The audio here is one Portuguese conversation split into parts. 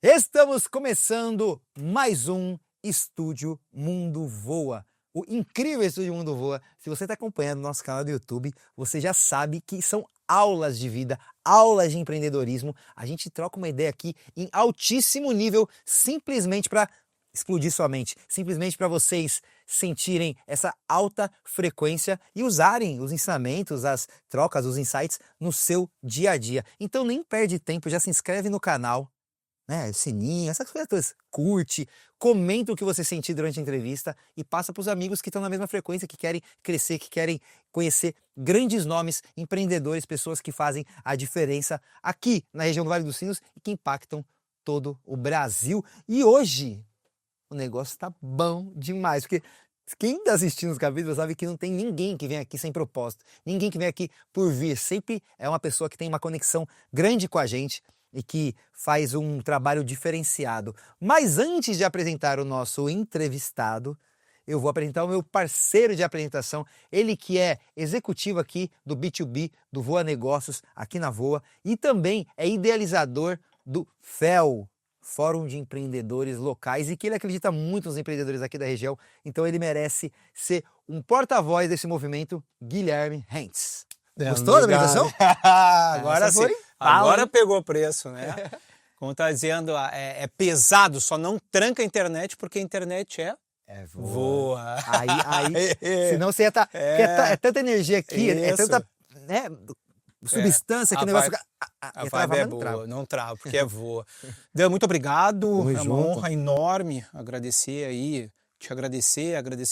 Estamos começando mais um Estúdio Mundo Voa. O incrível Estúdio Mundo Voa. Se você está acompanhando o nosso canal do YouTube, você já sabe que são aulas de vida, aulas de empreendedorismo. A gente troca uma ideia aqui em altíssimo nível, simplesmente para explodir sua mente, simplesmente para vocês sentirem essa alta frequência e usarem os ensinamentos, as trocas, os insights no seu dia a dia. Então nem perde tempo, já se inscreve no canal, né? Sininho, essas coisas todas. Curte, comenta o que você sentiu durante a entrevista e passa para os amigos que estão na mesma frequência, que querem crescer, que querem conhecer grandes nomes, empreendedores, pessoas que fazem a diferença aqui na região do Vale dos Sinos e que impactam todo o Brasil. E hoje o negócio tá bom demais, porque quem está assistindo os capítulos sabe que não tem ninguém que vem aqui sem propósito, ninguém que vem aqui por vir, sempre é uma pessoa que tem uma conexão grande com a gente e que faz um trabalho diferenciado. Mas antes de apresentar o nosso entrevistado, eu vou apresentar o meu parceiro de apresentação, ele que é executivo aqui do B2B, do Voa Negócios, aqui na Voa, e também é idealizador do FEL, Fórum de Empreendedores Locais, e que ele acredita muito nos empreendedores aqui da região, então ele merece ser um porta-voz desse movimento, Guilherme Hentz. Gostou da apresentação? Agora sim. Agora pegou o preço, né? Como tá dizendo, é pesado, só não tranca a internet, porque a internet voa. Aí senão você ia estar... É tanta energia aqui, é tanta... né, substância que o negócio fica... A vibe é boa, não trava, porque é voa. Dan, muito obrigado, é uma honra enorme agradecer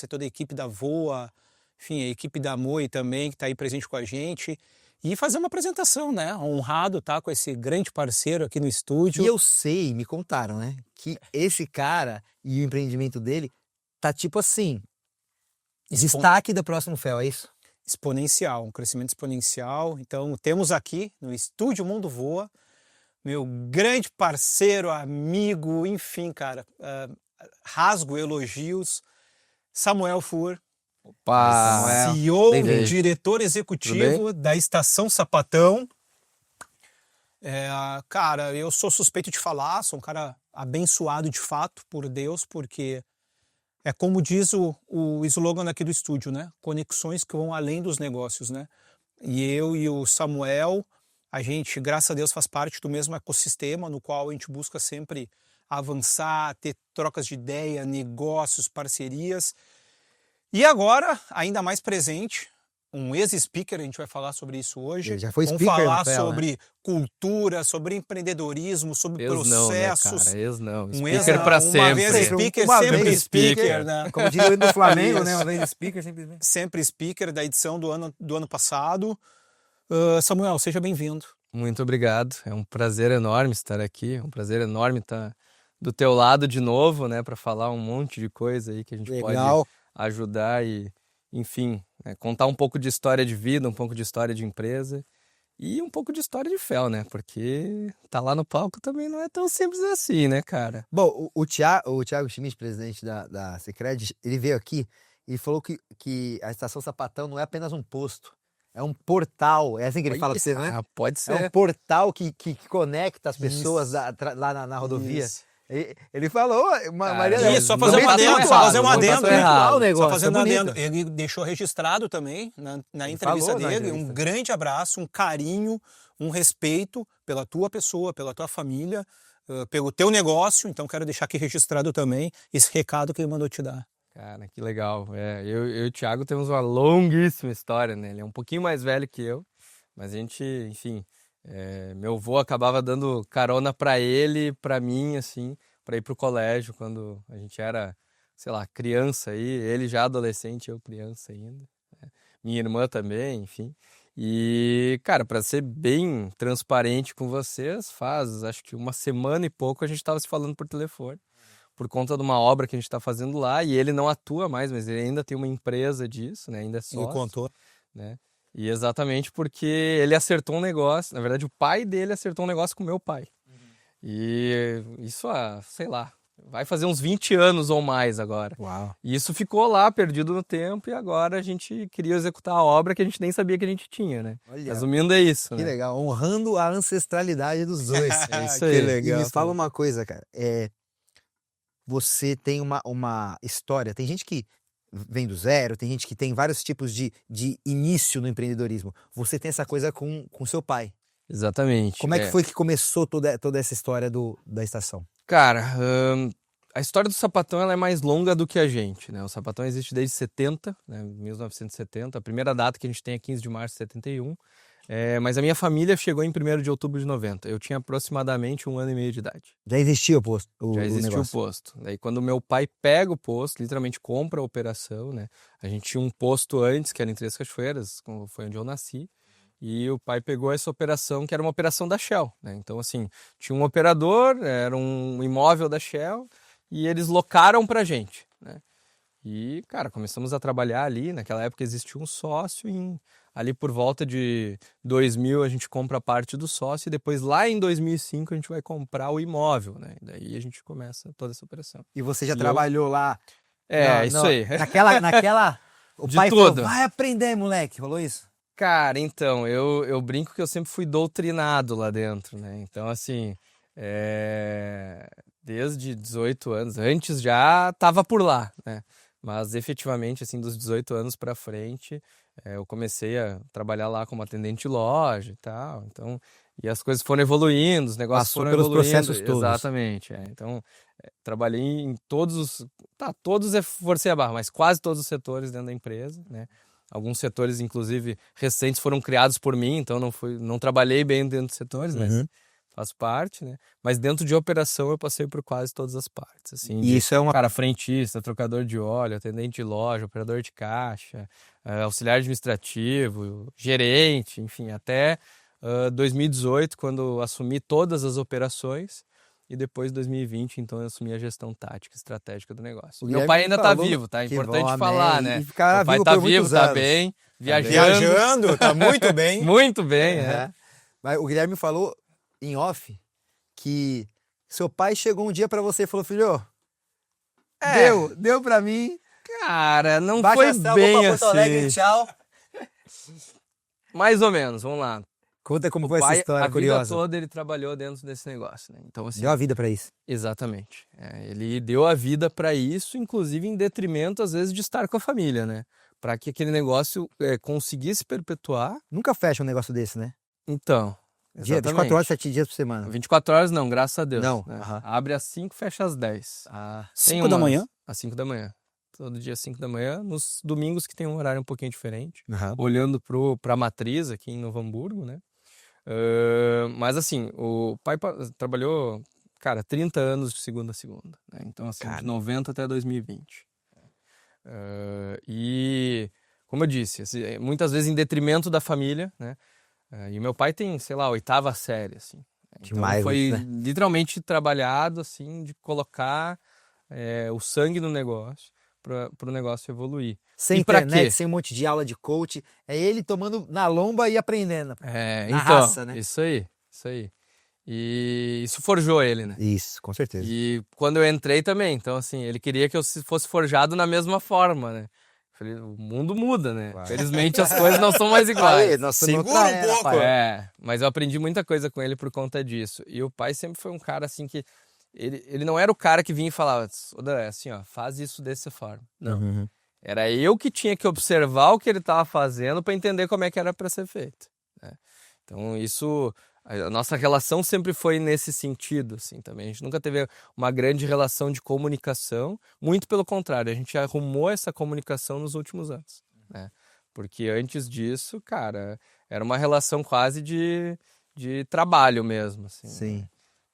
toda a equipe da Voa, enfim, a equipe da Moe também, que está aí presente com a gente, e fazer uma apresentação, né? Honrado tá com esse grande parceiro aqui no estúdio. E eu sei, me contaram, né, que esse cara e o empreendimento dele tá tipo assim, destaque do próximo FEL, é isso? Exponencial, um crescimento exponencial. Então temos aqui no Estúdio Mundo Voa, meu grande parceiro, amigo, enfim, cara, rasgo elogios, Samuel Fur. Opa! CEO, diretor executivo da Estação Sapatão. Cara, eu sou suspeito de falar, sou um cara abençoado de fato por Deus, porque é como diz o slogan aqui do estúdio, né? Conexões que vão além dos negócios, né? E eu e o Samuel, a gente, graças a Deus, faz parte do mesmo ecossistema no qual a gente busca sempre avançar, ter trocas de ideia, negócios, parcerias. E agora, ainda mais presente, um ex-speaker, a gente vai falar sobre isso hoje. Ele já foi Vamos speaker falar no FEL, sobre né? Cultura, sobre empreendedorismo, sobre Não, processos. né, cara? Ex não. Speaker Pra uma sempre. vez speaker, Uma sempre vez speaker, né? Como diria o do Flamengo, né? Uma vez speaker, sempre... Sempre speaker da edição do ano passado. Samuel, seja bem-vindo. Muito obrigado. É um prazer enorme estar aqui. É um prazer enorme estar do teu lado de novo, né? Para falar um monte de coisa aí que a gente pode ajudar e, enfim, contar um pouco de história de vida, um pouco de história de empresa e um pouco de história de FEL, né? Porque tá lá no palco também não é tão simples assim, né, cara? Bom, o Thiago Schmidt, presidente da Sicredi, ele veio aqui e falou que a Estação Sapatão não é apenas um posto, é um portal. É assim que ele fala pra você, não é? Pode ser. É um portal que conecta as pessoas lá na rodovia. Isso. Ele falou, Maria... Isso, só fazer um adendo, só fazendo um adendo. Ele deixou registrado também na entrevista dele um grande abraço, um carinho, um respeito pela tua pessoa, pela tua família, pelo teu negócio. Então quero deixar aqui registrado também esse recado que ele mandou te dar. Cara, que legal. Eu e o Thiago temos uma longuíssima história, né? Ele é um pouquinho mais velho que eu, mas a gente, enfim... meu avô acabava dando carona para ele, para mim, assim, para ir pro colégio quando a gente era, sei lá, criança aí, ele já adolescente, eu criança ainda, né? Minha irmã também, enfim. E, cara, para ser bem transparente com vocês, faz acho que uma semana e pouco a gente estava se falando por telefone, por conta de uma obra que a gente está fazendo lá, e ele não atua mais, mas ele ainda tem uma empresa disso, né? Ainda é sócio. Ele contou. Né? E exatamente porque ele acertou um negócio, na verdade o pai dele acertou um negócio com meu pai. E isso há, sei lá, vai fazer uns 20 anos ou mais agora. Uau. E isso ficou lá, perdido no tempo, e agora a gente queria executar a obra que a gente nem sabia que a gente tinha, né? Olha, Resumindo, é isso, que né? legal. Honrando a ancestralidade dos dois. É isso Que aí. legal. E me fala uma coisa, cara. Você tem uma história. Tem gente que vem do zero, tem gente que tem vários tipos de início no empreendedorismo. Você tem essa coisa com seu pai. Exatamente. Como é que foi que começou toda essa história da estação? Cara, a história do Sapatão ela é mais longa do que a gente, né? O Sapatão existe desde 70, né? 1970. A primeira data que a gente tem é 15 de março de 71. Mas a minha família chegou em 1º de outubro de 90. Eu tinha aproximadamente 1 ano e meio de idade. Já existia o posto? Já existia o negócio. posto. Daí quando meu pai pega o posto, literalmente compra a operação, né? A gente tinha um posto antes, que era em Três Cachoeiras, foi onde eu nasci. E o pai pegou essa operação, que era uma operação da Shell, né? Então, assim, tinha um operador, era um imóvel da Shell, e eles locaram pra gente, né? E, cara, começamos a trabalhar ali. Naquela época existia um sócio, ali por volta de 2000 a gente compra a parte do sócio, e depois lá em 2005 a gente vai comprar o imóvel, né? E daí a gente começa toda essa operação. E você já E trabalhou lá? Isso aí. Naquela... O De pai tudo. falou, vai aprender, moleque. Rolou isso? Cara, então, eu brinco que eu sempre fui doutrinado lá dentro, né? Então, assim, desde 18 anos, antes já tava por lá, né? Mas efetivamente, assim, dos 18 anos para frente, eu comecei a trabalhar lá como atendente de loja e tal. Então, e as coisas foram evoluindo, os negócios Passou foram pelos evoluindo. processos todos. Exatamente. Então, trabalhei em todos os... todos forcei a barra, mas quase todos os setores dentro da empresa, né? Alguns setores, inclusive, recentes foram criados por mim, então não trabalhei bem dentro dos setores, mas faço parte, né? Mas dentro de operação eu passei por quase todas as partes, assim. E isso é uma... Cara, frentista, trocador de óleo, atendente de loja, operador de caixa, auxiliar administrativo, gerente, enfim, até 2018, quando assumi todas as operações. E depois, em 2020, então, eu assumi a gestão tática, estratégica do negócio. Meu pai ainda tá vivo, tá? É importante falar, né? E ficará Meu pai vivo tá por vivo, muitos tá anos. bem, viajando. Viajando, tá muito bem. Muito bem, Mas o Guilherme falou em off que seu pai chegou um dia pra você e falou, filho, deu pra mim. Cara, não Baixa foi astral, bem vou pra Porto Alegre, assim. tchau. Mais ou menos, vamos lá. Conta como O foi essa pai, história a curiosa. vida toda ele trabalhou dentro desse negócio, né? Então, assim, Deu a vida pra isso. exatamente. Ele deu a vida para isso, inclusive em detrimento, às vezes, de estar com a família, né? Para que aquele negócio conseguisse perpetuar. Nunca fecha um negócio desse, né? Então, Dia, 24 horas, 7 dias por semana. 24 horas não, graças a Deus. Não, né? aham. Abre às 5, fecha às 10. Ah, Tem 5 da manhã? Às 5 da manhã. Todo dia às 5 da manhã, nos domingos que tem um horário um pouquinho diferente. aham. Olhando para a matriz aqui em Novo Hamburgo, né? Mas assim, o pai trabalhou, cara, 30 anos de segunda a segunda, né? Então, assim, Cara. de 90 até 2020. E, como eu disse, assim, muitas vezes em detrimento da família, né? E meu pai tem, sei lá, 8ª série, assim. Então Demais, foi né? literalmente trabalhado, assim, de colocar o sangue no negócio para o negócio evoluir. Sem E pra internet, quê? sem um monte de aula de coach. É ele tomando na lomba e aprendendo. Na Então, raça, né? isso aí. E isso forjou ele, né? Isso, com certeza. E quando eu entrei também, então assim, ele queria que eu fosse forjado na mesma forma, né? Falei, o mundo muda, né? Claro. Felizmente as coisas não são mais iguais. Aí, nós estamos Segura noutra um era, pouco. pai. Mas eu aprendi muita coisa com ele por conta disso. E o pai sempre foi um cara assim que ele não era o cara que vinha e falava, André, assim, ó, faz isso dessa forma. Não. Uhum. Era eu que tinha que observar o que ele estava fazendo para entender como é que era para ser feito, né? Então isso, a nossa relação sempre foi nesse sentido, assim, também. A gente nunca teve uma grande relação de comunicação, muito pelo contrário, a gente arrumou essa comunicação nos últimos anos, né? Porque antes disso, cara, era uma relação quase de trabalho mesmo, assim. Sim. Né?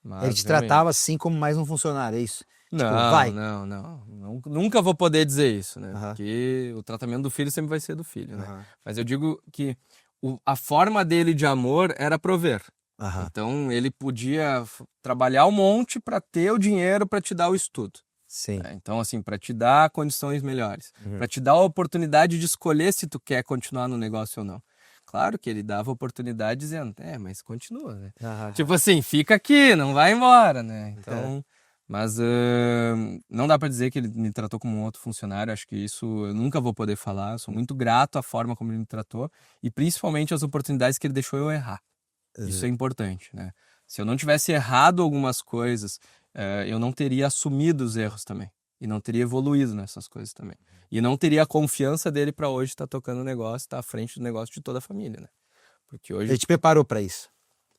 Mas, Ele te realmente, tratava assim como mais um funcionário, é isso? não, vai. não. Nunca vou poder dizer isso, né? Aham. Porque o tratamento do filho sempre vai ser do filho, né? Aham. Mas eu digo que a forma dele de amor era prover. Aham. Então ele podia trabalhar um monte para ter o dinheiro para te dar o estudo, Sim. né? Então assim, para te dar condições melhores, Uhum. para te dar a oportunidade de escolher se tu quer continuar no negócio ou não. Claro que ele dava oportunidade dizendo, mas continua, né? Aham. Tipo assim, fica aqui, não vai embora, né? Então, Mas não dá para dizer que ele me tratou como um outro funcionário. Acho que isso eu nunca vou poder falar. Eu sou muito grato à forma como ele me tratou e principalmente as oportunidades que ele deixou eu errar. Isso é importante, né? Se eu não tivesse errado algumas coisas, eu não teria assumido os erros também. E não teria evoluído nessas coisas também. E não teria a confiança dele para hoje estar tocando o negócio, estar à frente do negócio de toda a família, né? Porque hoje, Ele te preparou para isso.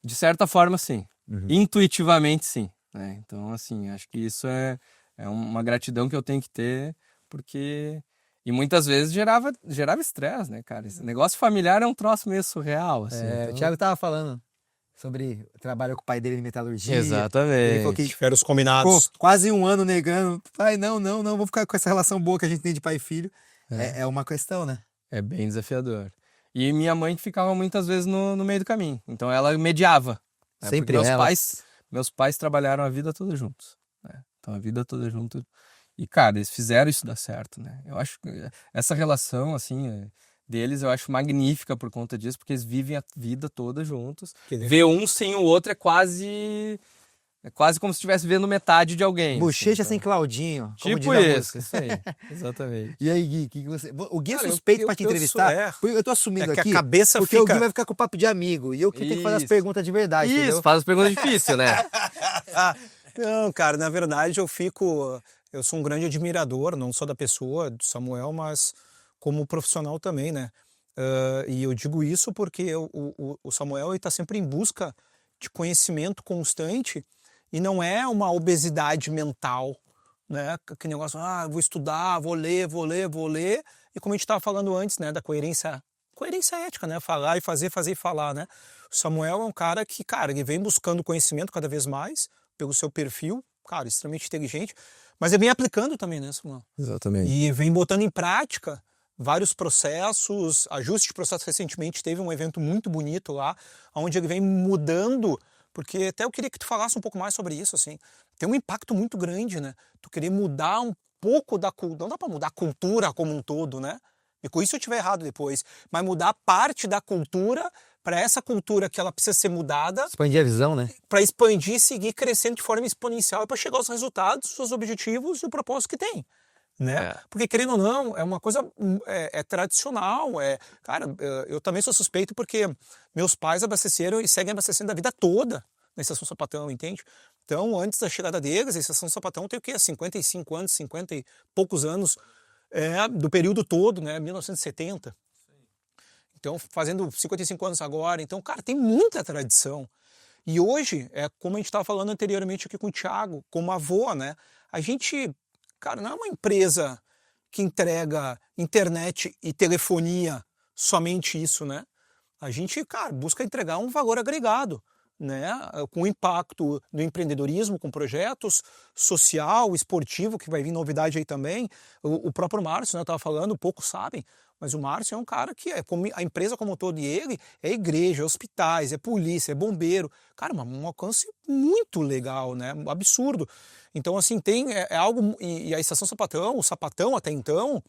de certa forma, sim. Intuitivamente, sim. Né? Então, assim, acho que isso é uma gratidão que eu tenho que ter, porque... E muitas vezes gerava estresse, né, cara? Esse negócio familiar é um troço meio surreal, assim. O Então... Thiago tava falando sobre o trabalho com o pai dele em metalurgia. Exatamente. Ele falou que Tiveram os combinados. ficou quase um ano negando. Pai, não, vou ficar com essa relação boa que a gente tem de pai e filho. É uma questão, né? É bem desafiador. E minha mãe ficava muitas vezes no meio do caminho. Então ela mediava. Né? Sempre Porque ela. meus pais trabalharam a vida toda juntos. Né? Então a vida toda junto. E, cara, eles fizeram isso dar certo, né? Eu acho que essa relação, assim, deles eu acho magnífica por conta disso, porque eles vivem a vida toda juntos. Ver um sem o outro é quase como se estivesse vendo metade de alguém. Bochecha assim, sem Claudinho. Como Tipo diz a isso, música. isso aí. Exatamente. E aí, Gui, que você... O Gui é Cara, suspeito eu- pra te eu entrevistar. sou- é. Porque eu tô assumindo É que a aqui. cabeça porque o fica- Gui vai ficar com papo de amigo. E eu que tenho que fazer as Isso. perguntas de verdade, Isso, entendeu? faz as perguntas difíceis, né? Não, cara, na verdade eu sou um grande admirador, não só da pessoa, do Samuel, mas como profissional também, né? E eu digo isso porque o Samuel está sempre em busca de conhecimento constante e não é uma obesidade mental, né? Que negócio, vou estudar, vou ler, e como a gente estava falando antes, né, da coerência ética, né? Falar e fazer e falar, né? O Samuel é um cara que, cara, ele vem buscando conhecimento cada vez mais, pelo seu perfil, cara, extremamente inteligente, mas ele vem aplicando também, né, Samuel? Exatamente. E vem botando em prática vários processos, ajuste de processo. Recentemente teve um evento muito bonito lá, onde ele vem mudando, porque até eu queria que tu falasse um pouco mais sobre isso, assim. Tem um impacto muito grande, né? Tu querer mudar um pouco da cultura, não dá para mudar a cultura como um todo, né? E com isso eu estiver errado depois, mas mudar parte da cultura para essa cultura que ela precisa ser mudada, Expandir a visão, né? para expandir e seguir crescendo de forma exponencial e para chegar aos resultados, os objetivos e o propósito que tem. Né? Porque, querendo ou não, é uma coisa tradicional. Cara, eu também sou suspeito porque meus pais abasteceram e seguem abastecendo a vida toda na Estação Sapatão, entende? Então, antes da chegada deles, a Estação Sapatão tem o quê? 55 anos, 50 e poucos anos do período todo, né? 1970. Então, fazendo 55 anos agora. Então, cara, tem muita tradição. E hoje, como a gente estava falando anteriormente aqui com o Thiago, como avô, né? A gente, cara, não é uma empresa que entrega internet e telefonia, somente isso, né? A gente, cara, busca entregar um valor agregado, né? Com impacto no empreendedorismo, com projetos social, esportivo, que vai vir novidade aí também. O próprio Márcio, né, eu estava falando, poucos sabem, mas o Márcio é um cara que a empresa como um todo, e ele é igreja, é hospitais, é polícia, é bombeiro. Cara, um alcance muito legal, né? Absurdo. Então, assim, tem algo... E a Estação Sapatão, o Sapatão até então,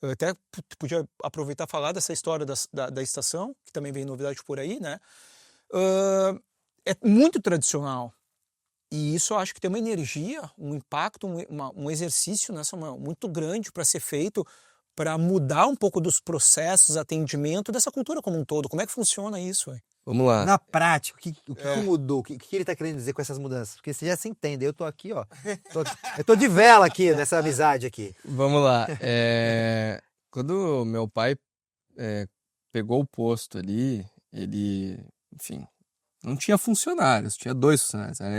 eu até podia aproveitar e falar dessa história da estação, que também vem novidade por aí, né? É muito tradicional. E isso eu acho que tem uma energia, um impacto, um exercício, né, Samuel, muito grande para ser feito, para mudar um pouco dos processos, atendimento dessa cultura como um todo. Como é que funciona isso? Véio? Vamos lá. Na prática, o que mudou? O que ele tá querendo dizer com essas mudanças? Porque você já se entende. Eu tô aqui, ó. Eu tô de vela aqui nessa amizade aqui. Vamos lá. Quando meu pai pegou o posto ali, ele, enfim, não tinha funcionários, tinha 2 funcionários. Era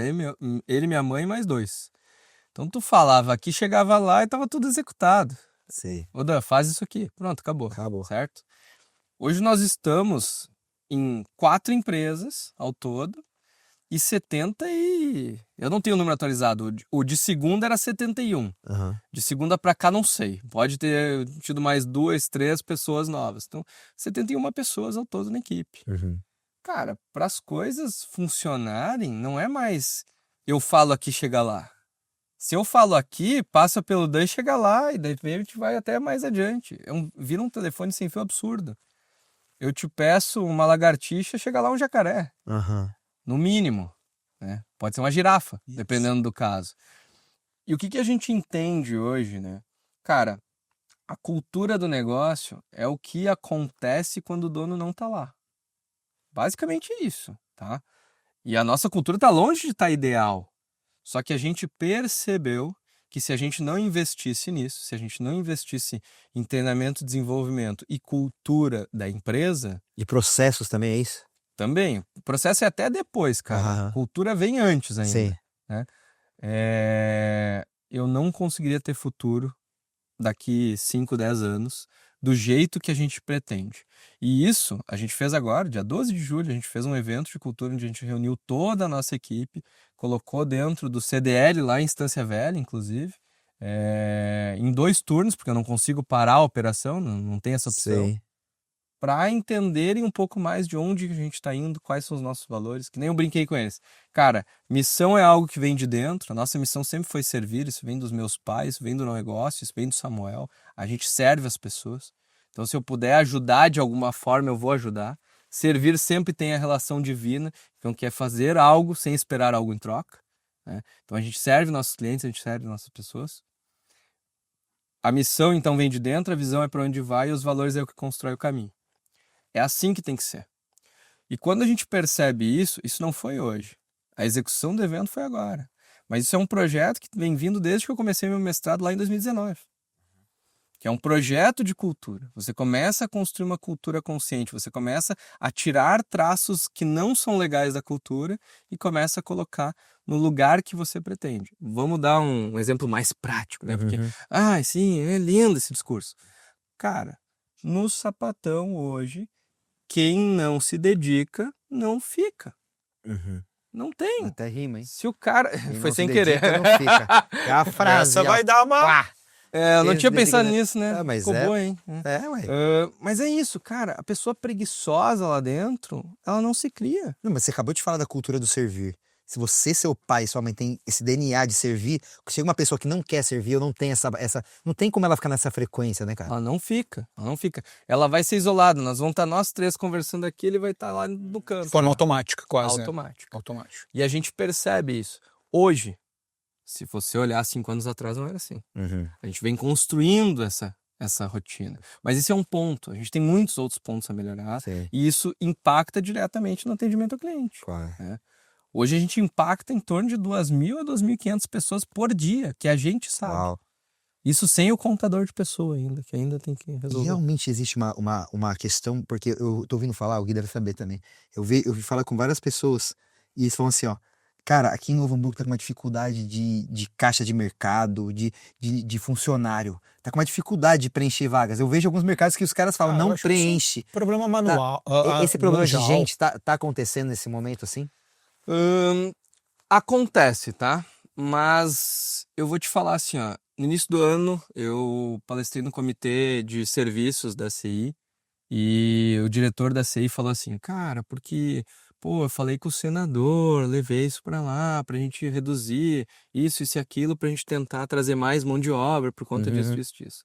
ele, minha mãe e mais 2. Então tu falava aqui, chegava lá e tava tudo executado. Sei. Ô Dan, faz isso aqui. Pronto, acabou. Acabou. Certo? Hoje nós estamos em 4 empresas ao todo e 70 e... Eu não tenho o número atualizado. O de segunda era 71. Uhum. De segunda para cá não sei. Pode ter tido mais 2, 3 pessoas novas. Então, 71 pessoas ao todo na equipe. Uhum. Cara, para as coisas funcionarem, não é mais eu falo aqui, chega lá. Se eu falo aqui, passa pelo Dan e chega lá, e daí a gente vai até mais adiante. Vira um telefone sem fio absurdo. Eu te peço uma lagartixa, chega lá um jacaré. Uhum. No mínimo. Né? Pode ser uma girafa, dependendo do caso. E o que que a gente entende hoje, né? Cara, a cultura do negócio é o que acontece quando o dono não tá lá. Basicamente isso, tá? E a nossa cultura tá longe de estar ideal. Só que a gente percebeu que se a gente não investisse nisso, se a gente não investisse em treinamento, desenvolvimento e cultura da empresa, E processos também, é isso? também, o processo é até depois, cara. Aham. Cultura vem antes ainda, Sim. né? Eu não conseguiria ter futuro daqui 5, 10 anos do jeito que a gente pretende. E isso a gente fez agora, dia 12 de julho, a gente fez um evento de cultura onde a gente reuniu toda a nossa equipe, colocou dentro do CDL lá em Estância Velha, inclusive, em 2 turnos, porque eu não consigo parar a operação, não tem essa opção, Sim. para entenderem um pouco mais de onde a gente está indo, quais são os nossos valores, que nem eu brinquei com eles. Cara, missão é algo que vem de dentro, a nossa missão sempre foi servir, isso vem dos meus pais, isso vem do negócio, isso vem do Samuel, a gente serve as pessoas. Então, se eu puder ajudar de alguma forma, eu vou ajudar. Servir sempre tem a relação divina, então que é fazer algo sem esperar algo em troca, né? Então, a gente serve nossos clientes, a gente serve nossas pessoas. A missão, então, vem de dentro, a visão é para onde vai e os valores é o que constrói o caminho. É assim que tem que ser. E quando a gente percebe isso não foi hoje. A execução do evento foi agora. Mas isso é um projeto que vem vindo desde que eu comecei meu mestrado lá em 2019. Que é um projeto de cultura. Você começa a construir uma cultura consciente, você começa a tirar traços que não são legais da cultura e começa a colocar no lugar que você pretende. Vamos dar um exemplo mais prático, né? Porque, sim, é lindo esse discurso. Cara, no sapatão hoje, quem não se dedica, não fica. Não tem. Até rima, hein? Se o cara... Quem Foi não sem se querer. dedica, não fica. É a frase. Essa vai dar uma... Pá! Eu não Quem tinha se dedica, pensado né? nisso, né? Ah, mas Ficou é. boa, hein? Ué. Mas é isso, cara. A pessoa preguiçosa lá dentro, ela não se cria. Não, mas você acabou de falar da cultura do servir. Se você, seu pai e sua mãe tem esse DNA de servir, chega uma pessoa que não quer servir, ou não tem essa. Não tem como ela ficar nessa frequência, né, cara? Ela não fica. Ela vai ser isolada. Nós vamos estar nós 3 conversando aqui, ele vai estar lá no canto. De forma automática, quase. Automática. Automático. E a gente percebe isso. Hoje, se você olhar 5 anos atrás, não era assim. A gente vem construindo essa rotina. Mas esse é um ponto. A gente tem muitos outros pontos a melhorar. Sim. E isso impacta diretamente no atendimento ao cliente. Claro. Né? Hoje a gente impacta em torno de 2.000 a 2.500 pessoas por dia, que a gente sabe. Uau. Isso sem o contador de pessoa ainda, que ainda tem que E resolver. realmente existe uma questão, porque eu tô ouvindo falar, o Gui deve saber também. Eu vi falar com várias pessoas e eles falam assim, ó. Cara, aqui em Novo Hamburgo tá com uma dificuldade de caixa de mercado, de funcionário. Tá com uma dificuldade de preencher vagas. Eu vejo alguns mercados que os caras falam, eu não acho que isso é um preenche. problema manual. Esse problema de mundial. gente tá acontecendo nesse momento assim? Acontece, tá? Mas eu vou te falar assim, ó. No início do ano, eu palestrei no comitê de serviços da CI e o diretor da CI falou assim, cara, porque, pô, eu falei com o senador, levei isso pra lá, pra gente reduzir isso e aquilo, pra gente tentar trazer mais mão de obra por conta disso.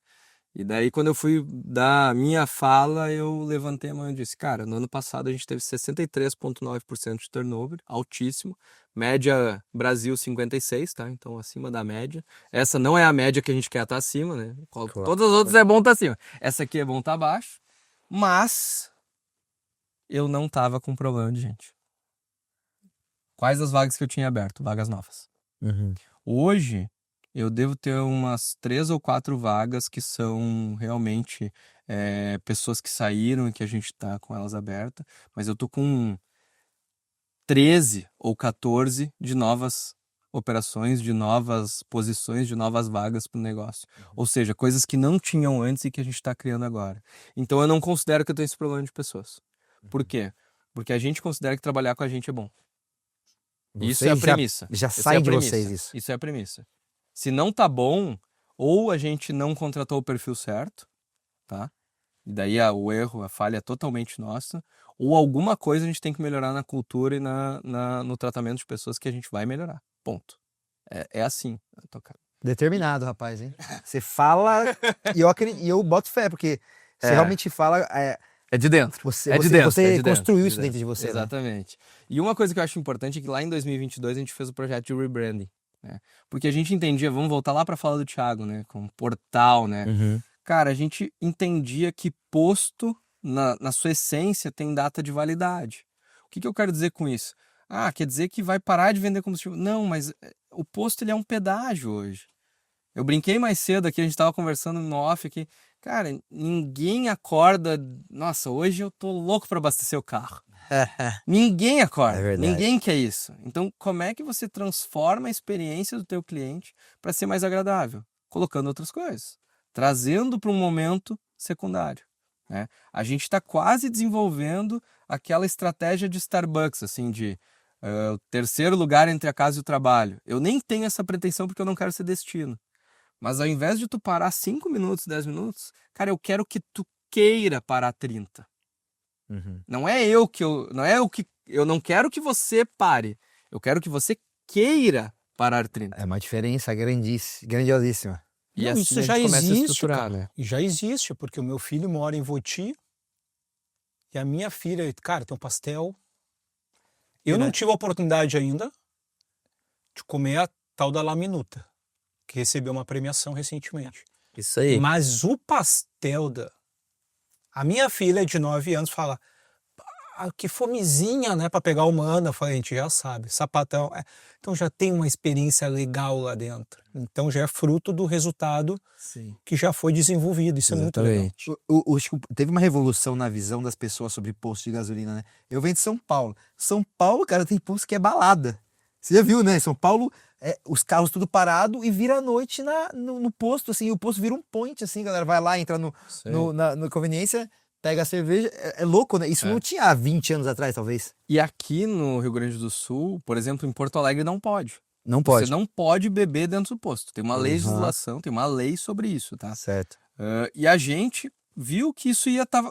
E daí, quando eu fui dar a minha fala, eu levantei a mão e disse, cara, no ano passado a gente teve 63,9% de turnover, altíssimo. Média Brasil 56, tá? Então acima da média. Essa não é a média que a gente quer estar acima, né? Todas as outras é bom estar acima. Essa aqui é bom estar abaixo. Mas eu não tava com problema de gente. Quais as vagas que eu tinha aberto? Vagas novas. Hoje, eu devo ter umas 3 ou 4 vagas que são realmente pessoas que saíram e que a gente tá com elas abertas. Mas eu tô com 13 ou 14 de novas operações, de novas posições, de novas vagas para o negócio. Ou seja, coisas que não tinham antes e que a gente está criando agora. Então eu não considero que eu tenho esse problema de pessoas. Por quê? Porque a gente considera que trabalhar com a gente é bom. Isso é a premissa. Já Essa sai é a de premissa. vocês isso. Isso é a premissa. Se não tá bom, ou a gente não contratou o perfil certo, tá? E daí o erro, a falha é totalmente nossa, ou alguma coisa a gente tem que melhorar na cultura e no tratamento de pessoas que a gente vai melhorar. Ponto. É assim. Determinado, rapaz, hein? Você fala e eu boto fé, porque você realmente fala... É de dentro. Você Você construiu isso dentro de você, Exatamente. Né? E uma coisa que eu acho importante é que lá em 2022 a gente fez o projeto de rebranding. né? Porque a gente entendia, vamos voltar lá para falar do Thiago, né? Com portal, né? Cara, a gente entendia que posto, na sua essência, tem data de validade. O que eu quero dizer com isso? Ah, quer dizer que vai parar de vender combustível? Não, mas o posto ele é um pedágio hoje. Eu brinquei mais cedo aqui, a gente estava conversando no off aqui. Cara, ninguém acorda. Nossa, hoje eu tô louco para abastecer o carro. Ninguém acorda, É verdade. ninguém quer isso. Então, como é que você transforma a experiência do teu cliente para ser mais agradável? Colocando outras coisas, trazendo para um momento secundário, né? A gente está quase desenvolvendo aquela estratégia de Starbucks, assim, de o terceiro lugar entre a casa e o trabalho. Eu nem tenho essa pretensão porque eu não quero ser destino. Mas ao invés de tu parar 5 minutos, 10 minutos, cara, eu quero que tu queira parar 30. Não é eu que eu não quero que você pare. Eu quero que você queira parar 30. É uma diferença grandiosíssima. E Não, assim isso a já gente começa a existe, estruturar, cara. né? E já existe, porque o meu filho mora em Voti e a minha filha, cara, tem um pastel. Eu não tive a oportunidade ainda de comer a tal da La Minuta, que recebeu uma premiação recentemente. Isso aí. Mas o pastel da... A minha filha de 9 anos fala, que fomezinha, né, para pegar o mana. Eu falei, a gente já sabe, sapatão. Então já tem uma experiência legal lá dentro. Então já é fruto do resultado que já foi desenvolvido. Isso é muito legal. Teve uma revolução na visão das pessoas sobre posto de gasolina, né? Eu venho de São Paulo. São Paulo, cara, tem posto que é balada. Você já viu, né? Em São Paulo, os carros tudo parado e vira à noite no posto, assim. O posto vira um point, assim, galera. Vai lá, entra na conveniência, pega a cerveja. É louco, né? Isso não tinha há 20 anos atrás, talvez. E aqui no Rio Grande do Sul, por exemplo, em Porto Alegre, não pode. Não pode. Você não pode beber dentro do posto. Tem uma legislação, tem uma lei sobre isso, tá? Certo. E a gente viu que isso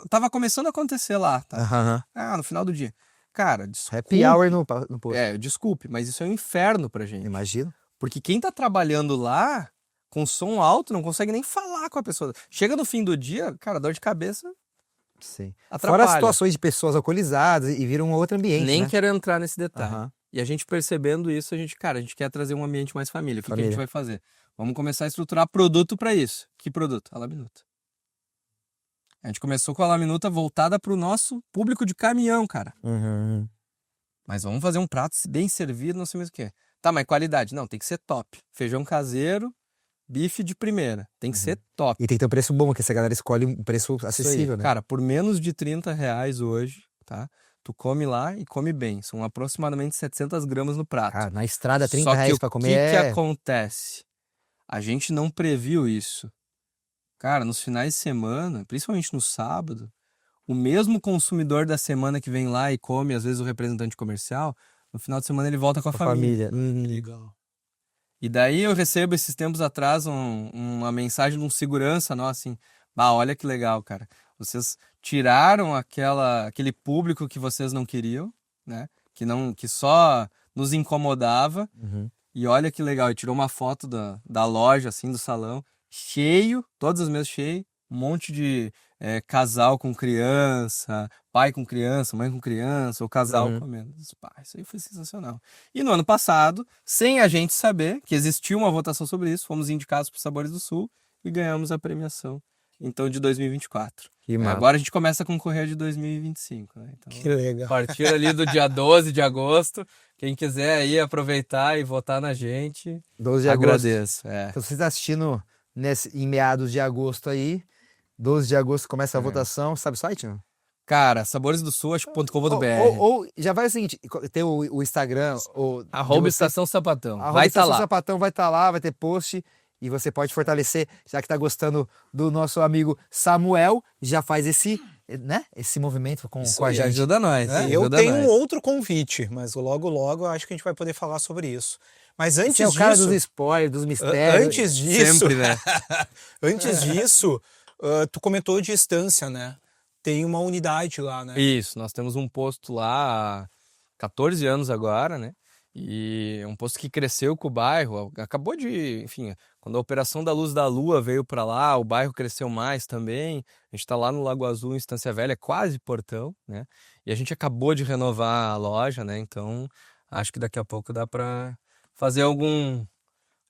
tava começando a acontecer lá, tá? No final do dia. Cara, desculpe. Happy hour no posto. Desculpe, mas isso é um inferno pra gente. Imagino. Porque quem tá trabalhando lá, com som alto, não consegue nem falar com a pessoa. Chega no fim do dia, cara, dor de cabeça Sim. atrapalha. Fora as situações de pessoas alcoolizadas e vira um outro ambiente, Nem né? quero entrar nesse detalhe. E a gente percebendo isso, a gente quer trazer um ambiente mais família. O que a gente vai fazer? Vamos começar a estruturar produto para isso. Que produto? A La Minuta. A gente começou com a La Minuta voltada para o nosso público de caminhão, cara. Mas vamos fazer um prato bem servido, não sei mais o que. Tá, mas qualidade? Não, tem que ser top. Feijão caseiro, bife de primeira. Tem que ser top. E tem que ter um preço bom, que essa galera escolhe um preço acessível, né? Cara, por menos de R$30 hoje, tá? Tu come lá e come bem. São aproximadamente 700 gramas no prato. Cara, na estrada, R$30 pra comer o que acontece? A gente não previu isso. Cara, nos finais de semana, principalmente no sábado, o mesmo consumidor da semana que vem lá e come, às vezes o representante comercial, no final de semana ele volta com a família. Legal. E daí eu recebo esses tempos atrás uma mensagem de um segurança nosso, assim, olha que legal, cara. Vocês tiraram aquele público que vocês não queriam, né? Que só nos incomodava. E olha que legal, ele tirou uma foto da loja, assim, do salão, cheio, todas as mesas cheias, um monte de casal com criança, pai com criança, mãe com criança, ou casal comendo. Isso aí foi sensacional. E no ano passado, sem a gente saber que existia uma votação sobre isso, fomos indicados para os Sabores do Sul e ganhamos a premiação, então, de 2024. Agora a gente começa a concorrer de 2025, né? Então, que legal. A partir ali do dia 12 de agosto, quem quiser aí aproveitar e votar na gente, 12 de agosto. agradeço. Então, você está assistindo em meados de agosto aí, 12 de agosto começa a votação, sabe o site? Não? Cara, saboresdosul.com.br. Ou já vai o seguinte, tem o Instagram, @ Estação Sapatão. Vai estar lá. Sapatão vai estar lá, vai ter post. E você pode fortalecer, já que está gostando do nosso amigo Samuel, já faz esse movimento com a gente. Ajuda nós. Eu tenho um outro convite, mas logo eu acho que a gente vai poder falar sobre isso. Mas antes disso... Você é o cara dos spoilers, dos mistérios. Antes disso... Sempre, né? Antes disso, tu comentou de Estância, né? Tem uma unidade lá, né? Isso, nós temos um posto lá há 14 anos agora, né? E é um posto que cresceu com o bairro, acabou de, enfim, quando a operação da Luz da Lua veio para lá, o bairro cresceu mais também. A gente está lá no Lago Azul, em Estância Velha, quase Portão, né? E a gente acabou de renovar a loja, né? Então, acho que daqui a pouco dá para fazer algum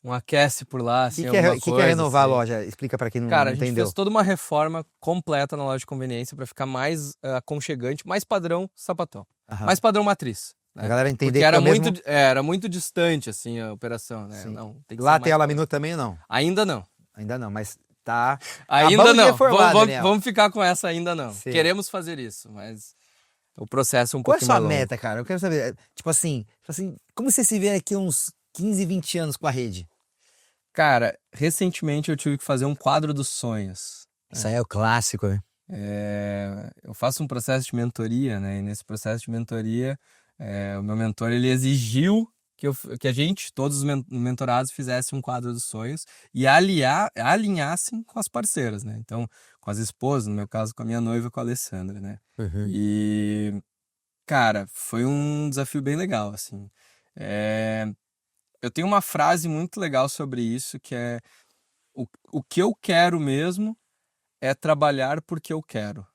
um aquece por lá, O assim, que é, alguma que é coisa, renovar assim. a loja? Explica para quem não, Cara, não a gente entendeu. fez toda uma reforma completa na loja de conveniência para ficar mais aconchegante, mais padrão sapatão, Aham. mais padrão matriz, A né? galera entender Porque que era é o mesmo... era muito distante, assim, a operação, né? Sim. Não, tem que Lá ser tem mais a padrão. Minuto também ou não? Ainda não. Ainda não, mas tá... Ainda Acabamos de não. reformar, Daniel. Vamos ficar com essa ainda não. Sim. Queremos fazer isso, mas o processo é um Qual é a pouquinho sua mais longo. meta, cara? Eu quero saber, tipo assim, como você se vê aqui uns 15, 20 anos com a rede? Cara, recentemente eu tive que fazer um quadro dos sonhos. Isso aí é o clássico, né? Eu faço um processo de mentoria, né? E nesse processo de mentoria, o meu mentor ele exigiu que a gente, todos os mentorados, fizessem um quadro dos sonhos e alinhassem com as parceiras, né? Então, com as esposas, no meu caso, com a minha noiva, com a Alessandra, né? E, cara, foi um desafio bem legal, assim. Eu tenho uma frase muito legal sobre isso, que é o que eu quero mesmo é trabalhar porque eu quero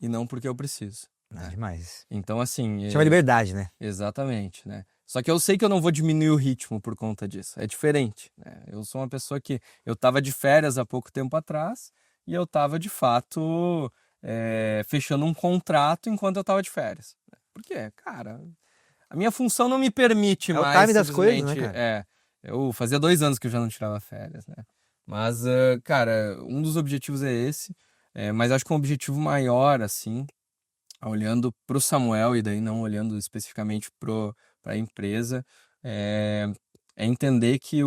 e não porque eu preciso. Ah, demais. Então, assim... Chama liberdade, né? Exatamente, né? Só que eu sei que eu não vou diminuir o ritmo por conta disso. É diferente, né? Eu sou uma pessoa que... Eu estava de férias há pouco tempo atrás e eu estava, de fato, fechando um contrato enquanto eu estava de férias. Por quê? Cara, a minha função não me permite É o mais time das coisas, né, simplesmente... cara? Eu fazia 2 anos que eu já não tirava férias, né? Mas, cara, um dos objetivos é esse. Mas acho que um objetivo maior, assim, olhando para o Samuel e daí não olhando especificamente para a empresa, é entender que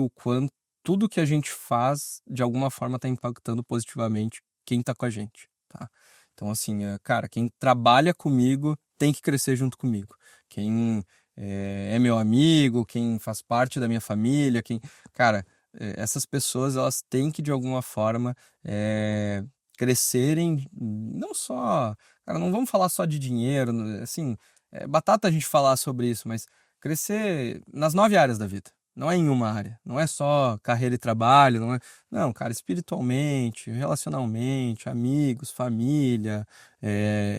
tudo que a gente faz, de alguma forma, está impactando positivamente quem está com a gente, tá? Então, assim, cara, quem trabalha comigo tem que crescer junto comigo. Quem é meu amigo, quem faz parte da minha família, cara, essas pessoas, elas têm que, de alguma forma, crescerem, não só... Cara, não vamos falar só de dinheiro, assim, batata a gente falar sobre isso, mas crescer nas 9 áreas da vida. Não é em uma área, não é só carreira e trabalho, não, cara, espiritualmente, relacionalmente, amigos, família,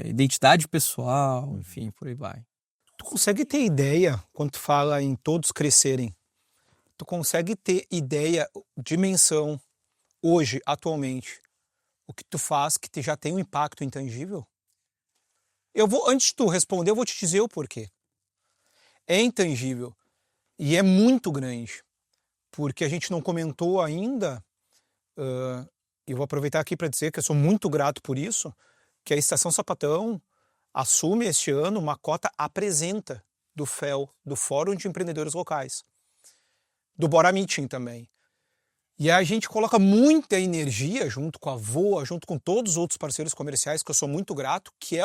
identidade pessoal, enfim, por aí vai. Tu consegue ter ideia, quando tu fala em todos crescerem, tu consegue ter ideia, dimensão, hoje, atualmente, o que tu faz que já tem um impacto intangível? Antes de tu responder, eu vou te dizer o porquê. É intangível e é muito grande, porque a gente não comentou ainda, e eu vou aproveitar aqui para dizer que eu sou muito grato por isso, que a Estação Sapatão assume este ano uma cota apresenta do FEL, do Fórum de Empreendedores Locais, do Bora Meeting também. E a gente coloca muita energia junto com a VOA, junto com todos os outros parceiros comerciais, que eu sou muito grato, que é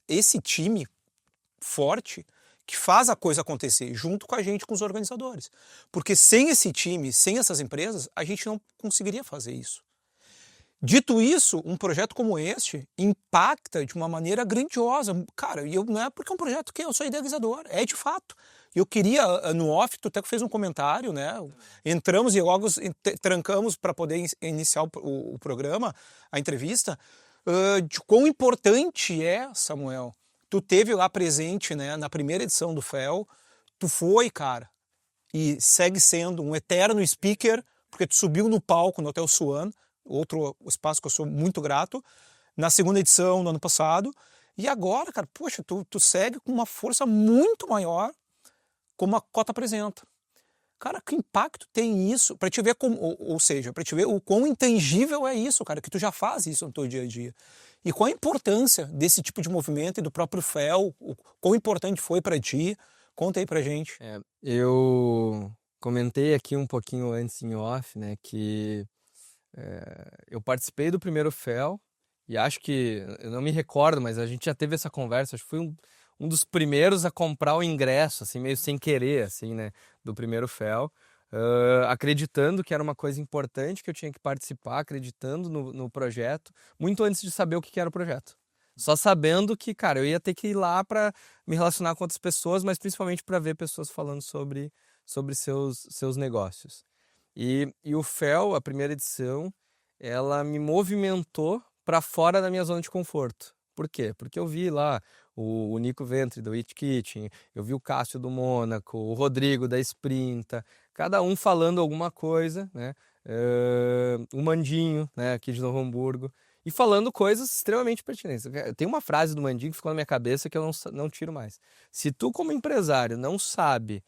esse time forte que faz a coisa acontecer junto com a gente, com os organizadores. Porque sem esse time, sem essas empresas, a gente não conseguiria fazer isso. Dito isso, um projeto como este impacta de uma maneira grandiosa. Cara, não é porque é um projeto que eu sou idealizador, é de fato. Eu queria, no off, tu até fez um comentário, né? Entramos e logo trancamos para poder iniciar o programa, a entrevista, de quão importante é, Samuel. Tu teve lá presente, né, na primeira edição do FEL, tu foi, cara, e segue sendo um eterno speaker, porque tu subiu no palco no Hotel Swan, outro espaço que eu sou muito grato, na segunda edição no ano passado, e agora, cara, poxa, tu segue com uma força muito maior, como a cota apresenta. Cara, que impacto tem isso? Para te ver ou seja, para te ver o quão intangível é isso, cara, que tu já faz isso no teu dia a dia. E qual a importância desse tipo de movimento e do próprio FEL, quão importante foi para ti? Conta aí pra gente. Eu comentei aqui um pouquinho antes em off, né, que eu participei do primeiro FEL e acho que, eu não me recordo, mas a gente já teve essa conversa, acho que fui um dos primeiros a comprar o ingresso, assim, meio sem querer, assim, né, do primeiro FEL, acreditando que era uma coisa importante que eu tinha que participar, acreditando no projeto, muito antes de saber o que era o projeto. Só sabendo que, cara, eu ia ter que ir lá para me relacionar com outras pessoas, mas principalmente para ver pessoas falando sobre seus negócios. E o FEL, a primeira edição, ela me movimentou para fora da minha zona de conforto. Por quê? Porque eu vi lá o Nico Ventre do It Kitchen, eu vi o Cássio do Mônaco, o Rodrigo da Sprinta. cada um falando alguma coisa, né? O Mandinho, né, aqui de Novo Hamburgo, e falando coisas extremamente pertinentes. Tem uma frase do Mandinho que ficou na minha cabeça que eu não tiro mais. Se tu, como empresário, não sabe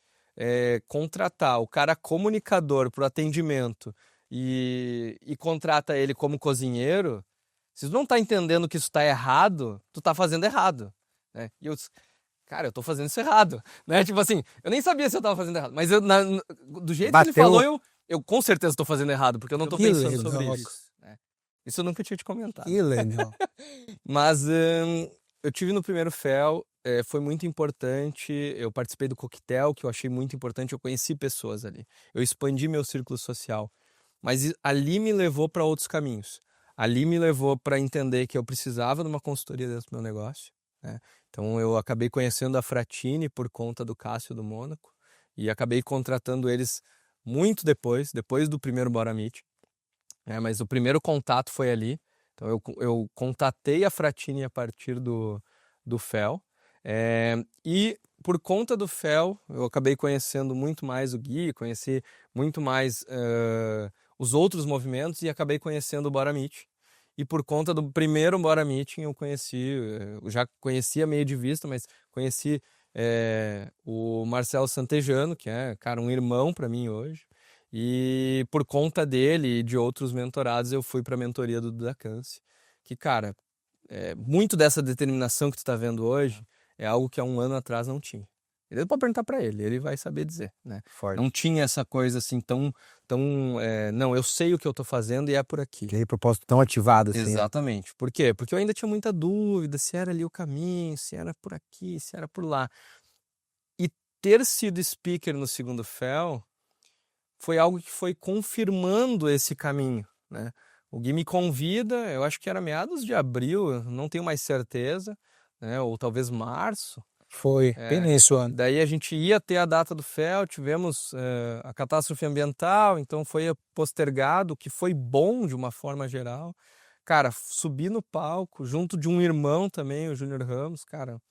contratar o cara comunicador para o atendimento e contrata ele como cozinheiro, se tu não tá entendendo que isso tá errado, tu tá fazendo errado, né? E eu, cara, eu tô fazendo isso errado, né? Tipo assim, eu nem sabia se eu tava fazendo errado, mas do jeito que ele falou, eu com certeza tô fazendo errado, porque eu não tô pensando sobre isso, né? Isso eu nunca tinha te comentado. Que legal. Mas eu tive no primeiro FEL, foi muito importante, eu participei do coquetel, que eu achei muito importante, eu conheci pessoas ali, eu expandi meu círculo social, mas ali me levou para outros caminhos. Ali me levou para entender que eu precisava de uma consultoria dentro do meu negócio, né? Então eu acabei conhecendo a Fratini por conta do Cássio do Mônaco e acabei contratando eles muito depois do primeiro Bora Meet, né? Mas o primeiro contato foi ali. Então eu contatei a Fratini a partir do FEL, e por conta do FEL eu acabei conhecendo muito mais o Gui, conheci muito mais os outros movimentos e acabei conhecendo o Bora Meet. E por conta do primeiro Bora Meeting eu já conhecia meio de vista, mas conheci o Marcelo Santejano, que é, cara, um irmão para mim hoje. E por conta dele e de outros mentorados eu fui para a mentoria do Duda Canci, que, cara, muito dessa determinação que tu tá vendo hoje é algo que há um ano atrás não tinha. Ele pode perguntar para ele vai saber dizer, né? Forte. Não tinha essa coisa assim tão não, eu sei o que eu tô fazendo e é por aqui. Aquele propósito tão ativado assim. Exatamente. Por quê? Porque eu ainda tinha muita dúvida se era ali o caminho, se era por aqui, se era por lá. E ter sido speaker no segundo FEL foi algo que foi confirmando esse caminho, né? O Gui me convida, eu acho que era meados de abril, eu não tenho mais certeza, né? Ou talvez março. Foi, bem nesse ano. Daí a gente ia ter a data do FEL, tivemos a catástrofe ambiental, então foi postergado, o que foi bom de uma forma geral. Cara, subi no palco, junto de um irmão também, o Júnior Ramos, cara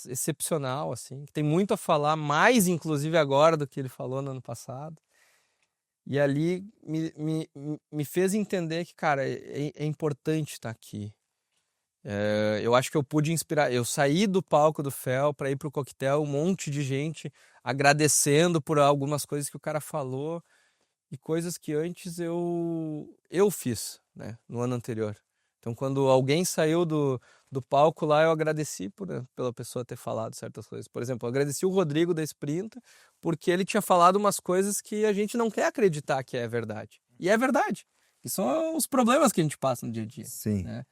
excepcional, assim, que tem muito a falar, mais inclusive agora do que ele falou no ano passado. E ali me fez entender que, cara, é importante estar aqui. Eu acho que eu pude inspirar. Eu saí do palco do FEL para ir pro coquetel, um monte de gente agradecendo por algumas coisas que o cara falou e coisas que antes eu fiz, né, no ano anterior. Então, quando alguém saiu do palco lá, eu agradeci pela pessoa ter falado certas coisas. Por exemplo, eu agradeci o Rodrigo da Sprinta porque ele tinha falado umas coisas que a gente não quer acreditar que é verdade. E é verdade. E são os problemas que a gente passa no dia a dia. Sim. Né?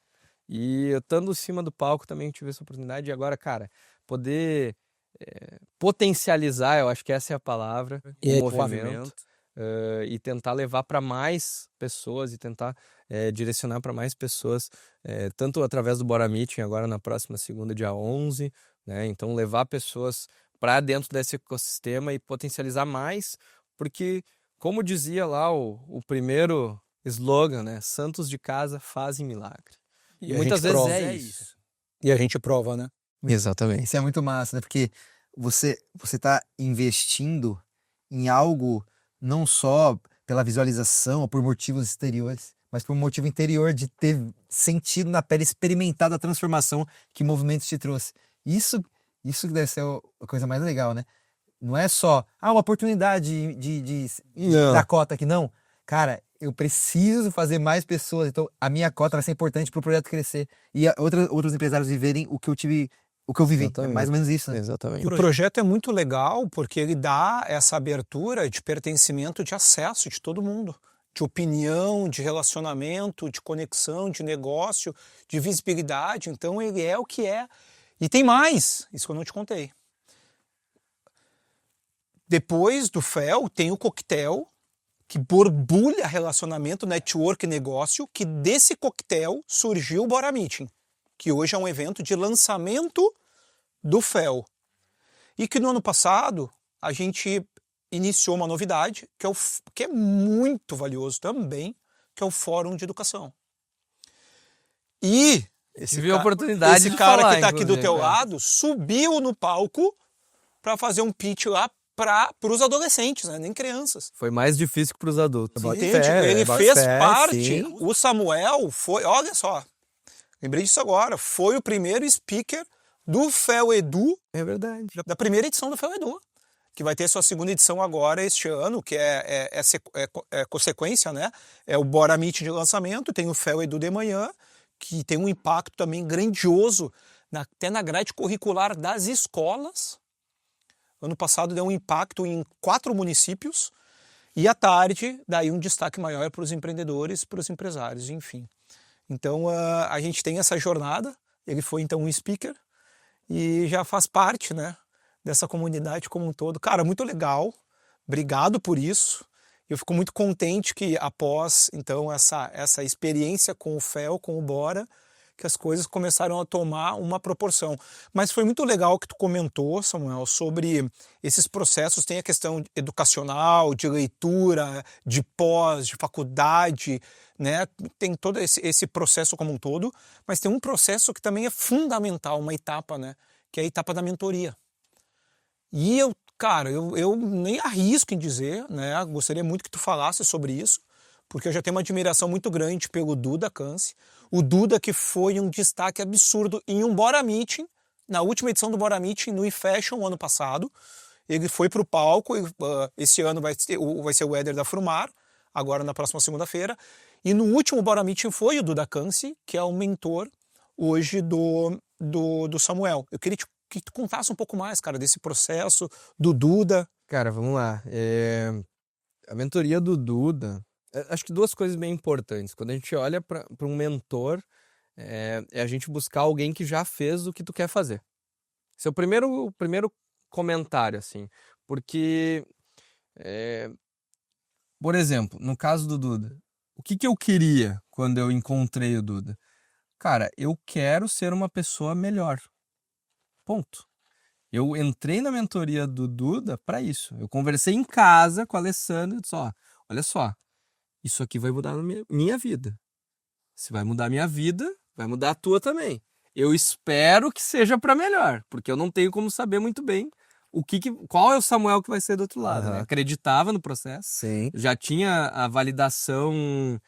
E eu estando em cima do palco também tive essa oportunidade. E agora, cara, poder potencializar, eu acho que essa é a palavra, o movimento. E tentar levar para mais pessoas e tentar direcionar para mais pessoas, tanto através do Bora Meeting, agora na próxima segunda, dia 11, né? Então levar pessoas para dentro desse ecossistema e potencializar mais, porque, como dizia lá o primeiro slogan, né? Santos de casa fazem milagre. E muitas vezes é isso. E a gente prova, né? Exatamente. Isso é muito massa, né? Porque você tá investindo em algo não só pela visualização ou por motivos exteriores, mas por um motivo interior de ter sentido na pele, experimentado a transformação que o movimento te trouxe. Isso deve ser a coisa mais legal, né? Não é só uma oportunidade de dar cota aqui, não. Cara, eu preciso fazer mais pessoas, então a minha cota vai ser importante para o projeto crescer e outros empresários viverem o que eu vivi. Exatamente. É mais ou menos isso, né? Exatamente. E o projeto é muito legal porque ele dá essa abertura de pertencimento, de acesso de todo mundo. De opinião, de relacionamento, de conexão, de negócio, de visibilidade. Então ele é o que é. E tem mais, isso que eu não te contei. Depois do FEL tem o coquetel, que borbulha relacionamento, network, negócio, que desse coquetel surgiu o Bora Meeting, que hoje é um evento de lançamento do FEL. E que no ano passado a gente iniciou uma novidade que é muito valioso também, que é o Fórum de Educação. E tive a oportunidade esse de cara falar, que está aqui do teu inclusive, lado subiu no palco para fazer um pitch lá para os adolescentes, né? Nem crianças. Foi mais difícil que pros adultos. Boto Entende? fé, Ele boto fez fé, parte. sim. O Samuel foi, olha só, lembrei disso agora, foi o primeiro speaker do FEL Edu, É verdade. da primeira edição do FEL Edu, que vai ter sua segunda edição agora este ano, que é consequência, né? É o Bora Meet de lançamento, tem o FEL Edu de manhã, que tem um impacto também grandioso até na grade curricular das escolas. Ano passado deu um impacto em 4 municípios, e à tarde daí um destaque maior para os empreendedores, para os empresários, enfim. Então a gente tem essa jornada, ele foi então um speaker e já faz parte, né, dessa comunidade como um todo. Cara, muito legal, obrigado por isso. Eu fico muito contente que após então essa experiência com o FEL, com o Bora, que as coisas começaram a tomar uma proporção. Mas foi muito legal que tu comentou, Samuel, sobre esses processos. Tem a questão educacional, de leitura, de pós, de faculdade, né? Tem todo esse processo como um todo, mas tem um processo que também é fundamental, uma etapa, né? Que é a etapa da mentoria. E eu nem arrisco em dizer, né? Gostaria muito que tu falasse sobre isso, porque eu já tenho uma admiração muito grande pelo Duda Canse. O Duda que foi um destaque absurdo em um Bora Meeting, na última edição do Bora Meeting, no eFashion, ano passado. Ele foi para o palco, esse ano vai ser o Éder da Frumar, agora na próxima segunda-feira. E no último Bora Meeting foi o Duda Canse, que é o mentor hoje do Samuel. Eu queria que tu contasse um pouco mais, cara, desse processo, do Duda. Cara, vamos lá. A mentoria do Duda, acho que 2 coisas bem importantes. Quando a gente olha para um mentor, é a gente buscar alguém que já fez o que tu quer fazer. Esse é o primeiro comentário, assim. Porque, por exemplo, no caso do Duda, o que eu queria quando eu encontrei o Duda? Cara, eu quero ser uma pessoa melhor. Ponto. Eu entrei na mentoria do Duda para isso. Eu conversei em casa com a Alessandra e disse, olha só, isso aqui vai mudar a minha vida. Se vai mudar a minha vida, vai mudar a tua também. Eu espero que seja para melhor, porque eu não tenho como saber muito bem qual é o Samuel que vai ser do outro lado. Né? Acreditava no processo, Sim. já tinha a validação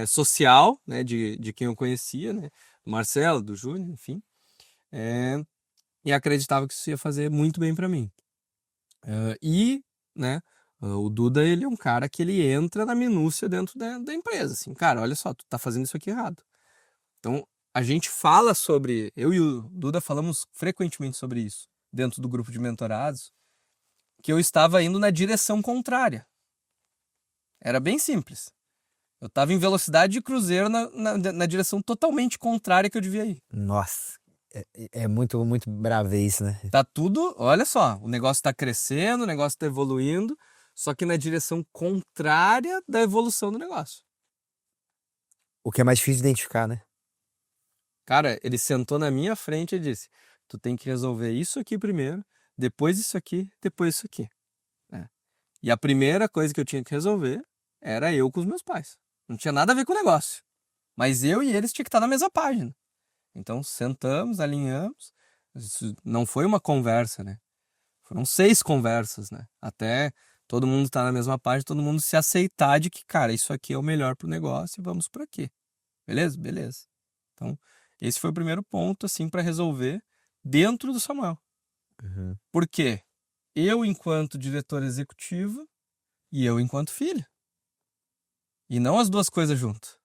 social, né, de quem eu conhecia, né, do Marcelo, do Júnior, enfim. E acreditava que isso ia fazer muito bem para mim. Né, o Duda, ele é um cara que ele entra na minúcia dentro da empresa. Assim, cara, olha só, tu tá fazendo isso aqui errado. Então, a gente fala sobre... Eu e o Duda falamos frequentemente sobre isso dentro do grupo de mentorados, que eu estava indo na direção contrária. Era bem simples. Eu estava em velocidade de cruzeiro na direção totalmente contrária que eu devia ir. Nossa, é muito, muito bravo isso, né? Tá tudo, olha só, o negócio tá crescendo, o negócio tá evoluindo, só que na direção contrária da evolução do negócio. O que é mais difícil de identificar, né? Cara, ele sentou na minha frente e disse, tu tem que resolver isso aqui primeiro, depois isso aqui, depois isso aqui. E a primeira coisa que eu tinha que resolver era eu com os meus pais. Não tinha nada a ver com o negócio. Mas eu e eles tinham que estar na mesma página. Então sentamos, alinhamos. Isso não foi uma conversa, né? Foram 6 conversas, né? Até todo mundo estar na mesma página, todo mundo se aceitar de que, cara, isso aqui é o melhor pro negócio e vamos por aqui. Beleza? Beleza. Então, esse foi o primeiro ponto, assim, para resolver dentro do Samuel. Uhum. Por quê? Eu enquanto diretor executivo e eu enquanto filho. E não as 2 coisas juntas.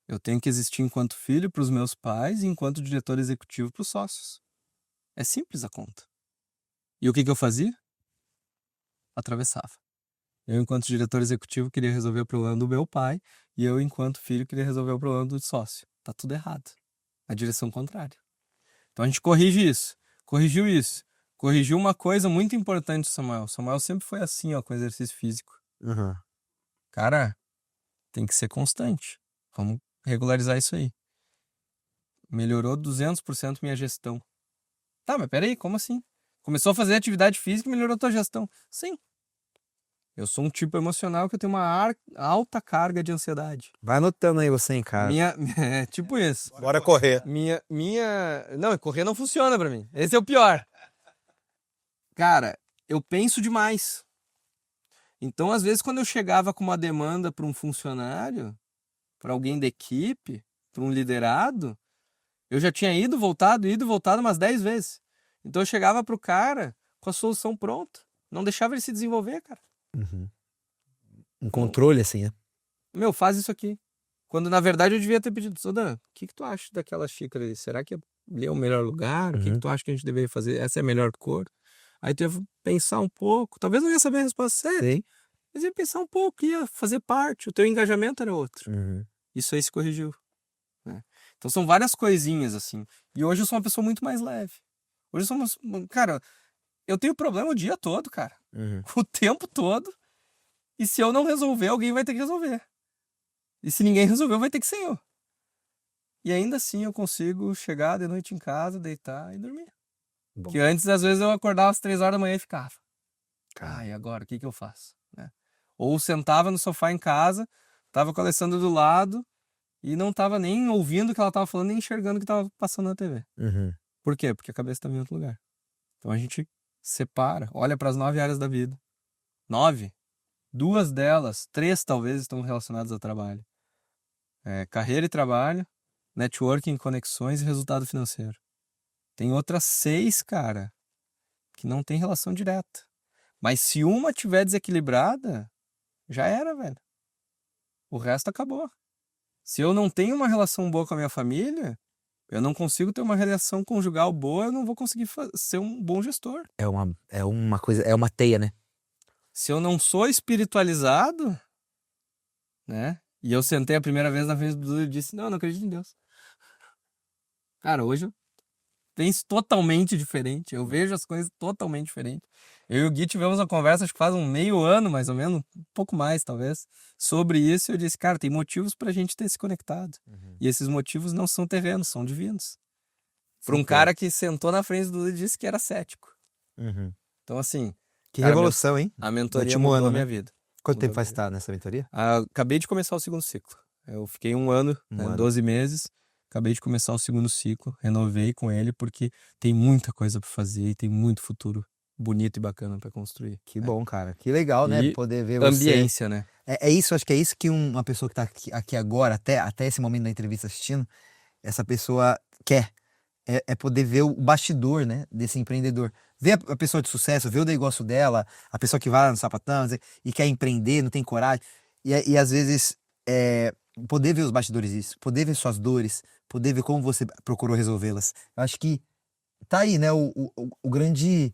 Eu tenho que existir enquanto filho para os meus pais e enquanto diretor executivo para os sócios. É simples a conta. E o que eu fazia? Atravessava. Eu, enquanto diretor executivo, queria resolver o problema do meu pai e eu, enquanto filho, queria resolver o problema do sócio. Tá tudo errado. Na direção contrária. Então a gente corrige isso. Corrigiu isso. Corrigiu uma coisa muito importante, Samuel. Samuel sempre foi assim, ó, com exercício físico. Uhum. Cara, tem que ser constante. Vamos regularizar isso aí. Melhorou 200% minha gestão. Tá, mas peraí, como assim? Começou a fazer atividade física e melhorou a tua gestão. Sim. Eu sou um tipo emocional que eu tenho uma alta carga de ansiedade. Vai anotando aí você em casa. É tipo isso. Bora correr. Não, correr não funciona pra mim. Esse é o pior. Cara, eu penso demais. Então, às vezes, quando eu chegava com uma demanda para um funcionário, para alguém da equipe, para um liderado, eu já tinha ido, voltado umas 10 vezes. Então, eu chegava pro cara com a solução pronta. Não deixava ele se desenvolver, cara. Um controle, assim, né? Meu, faz isso aqui. Quando, na verdade, eu devia ter pedido, Sodan, o que tu acha daquela xícara ali? Será que ali é o melhor lugar? O que tu acha que a gente deveria fazer? Essa é a melhor cor? Aí tu ia pensar um pouco. Talvez não ia saber a resposta certa. Sei. Mas ia pensar um pouco, ia fazer parte. O teu engajamento era outro. Isso aí se corrigiu. Né? Então são várias coisinhas, assim. E hoje eu sou uma pessoa muito mais leve. Hoje eu sou cara, eu tenho problema o dia todo, cara. O tempo todo. E se eu não resolver, alguém vai ter que resolver. E se ninguém resolver, vai ter que ser eu. E ainda assim eu consigo chegar de noite em casa, deitar e dormir. Bom. Que antes, às vezes, eu acordava às 3 horas da manhã e ficava. Cara. E agora? O que eu faço? Né? Ou sentava no sofá em casa, tava com a Alessandra do lado e não tava nem ouvindo o que ela tava falando, nem enxergando o que tava passando na TV. Por quê? Porque a cabeça tava em outro lugar. Então a gente separa, olha para as 9 áreas da vida. 9. 2 delas, 3 talvez estão relacionadas ao trabalho. Carreira e trabalho, networking, conexões e resultado financeiro. Tem outras 6, cara, que não tem relação direta. Mas se uma tiver desequilibrada, já era, velho. O resto acabou. Se eu não tenho uma relação boa com a minha família, eu não consigo ter uma relação conjugal boa, eu não vou conseguir ser um bom gestor. É uma coisa, é uma teia, né? Se eu não sou espiritualizado, né? E eu sentei a primeira vez na frente do Dudu e disse, não acredito em Deus. Cara, hoje eu penso totalmente diferente. Eu vejo as coisas totalmente diferente. Eu e o Gui tivemos uma conversa, acho que faz um meio ano, mais ou menos, um pouco mais, talvez, sobre isso. Eu disse, cara, tem motivos pra gente ter se conectado. E esses motivos não são terrenos, são divinos. Para um cara que sentou na frente do Dudu e disse que era cético. Então, assim... Que cara, revolução, hein? A mentoria último mudou ano, a minha né? vida. Quanto tempo faz que tá nessa mentoria? Acabei de começar o segundo ciclo. Eu fiquei um ano, 12 meses. Acabei de começar o segundo ciclo. Renovei com ele porque tem muita coisa para fazer e tem muito futuro bonito e bacana para construir. Que bom, cara. Que legal, né? E Poder ver você. ambiência, né? É isso, acho que é isso que uma pessoa que tá aqui agora, até esse momento da entrevista assistindo, essa pessoa quer. É poder ver o bastidor, né, desse empreendedor. Ver a pessoa de sucesso, ver o negócio dela, a pessoa que vai lá no sapatão e quer empreender, não tem coragem. E às vezes, poder ver os bastidores disso, poder ver suas dores, poder ver como você procurou resolvê-las. Eu acho que tá aí, né, o grande...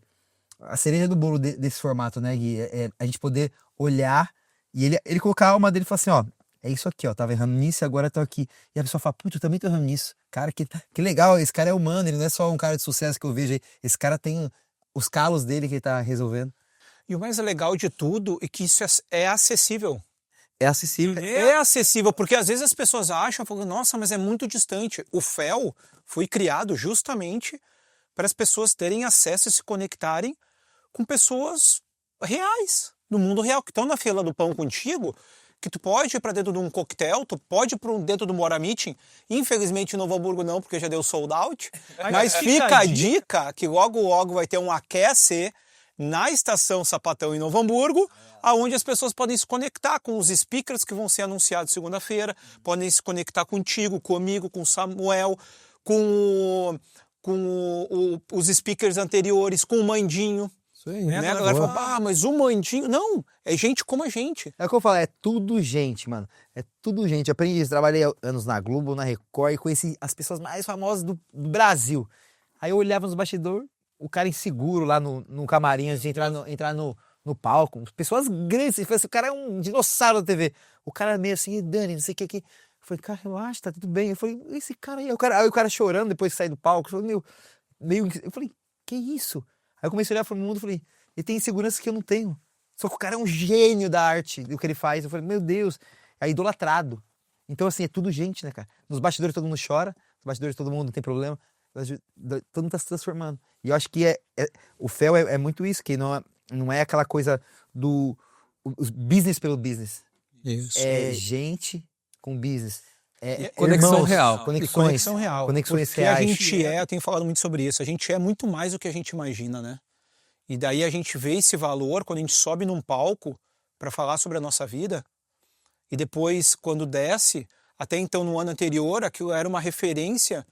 A cereja do bolo desse formato, né, Gui? A gente poder olhar e ele colocar a alma dele e falar assim, ó, é isso aqui, ó, tava errando nisso e agora tô aqui. E a pessoa fala, putz, eu também tô errando nisso. Cara, que legal, esse cara é humano, ele não é só um cara de sucesso que eu vejo aí. Esse cara tem os calos dele que ele tá resolvendo. E o mais legal de tudo é que isso é acessível. É acessível. É acessível, porque às vezes as pessoas acham, falam, nossa, mas é muito distante. O FEL foi criado justamente para as pessoas terem acesso e se conectarem com pessoas reais, no mundo real, que estão na fila do pão contigo, que tu pode ir para dentro de um coquetel, tu pode ir para dentro do Mora Meeting. Infelizmente em Novo Hamburgo não, porque já deu sold out. Mas fica a dica que logo vai ter um aquece na estação Sapatão em Novo Hamburgo, aonde as pessoas podem se conectar com os speakers que vão ser anunciados segunda-feira, podem se conectar contigo, comigo, com o Samuel, com os speakers anteriores, com o Mandinho. Isso aí. Né? A galera fala, mas o Mandinho... Não, é gente como a gente. É o que eu falo, é tudo gente, mano. É tudo gente. Eu aprendi isso, trabalhei anos na Globo, na Record e conheci as pessoas mais famosas do Brasil. Aí eu olhava nos bastidores, o cara inseguro lá no camarim, antes de entrar no palco. Pessoas grandes, assim, o cara é um dinossauro da TV. O cara meio assim, Dani, não sei o que aqui. Eu falei, cara, relaxa, tá tudo bem. Eu falei, esse cara aí, aí o cara chorando depois de sair do palco. Eu falei, que isso? Aí eu comecei a olhar pro mundo e falei, ele tem insegurança que eu não tenho. Só que o cara é um gênio da arte, do que ele faz. Eu falei, meu Deus, é idolatrado. Então, assim, é tudo gente, né, cara? Nos bastidores todo mundo chora, nos bastidores todo mundo tem problema, todo mundo tá se transformando. E eu acho que o FEL é muito isso, que não é aquela coisa do business pelo business. Isso. É gente com business. Conexão irmãos, real. Conexão real. Conexões Porque reais. a gente eu tenho falado muito sobre isso, a gente é muito mais do que a gente imagina, né? E daí a gente vê esse valor quando a gente sobe num palco para falar sobre a nossa vida, e depois, quando desce, até então no ano anterior, aquilo era uma referência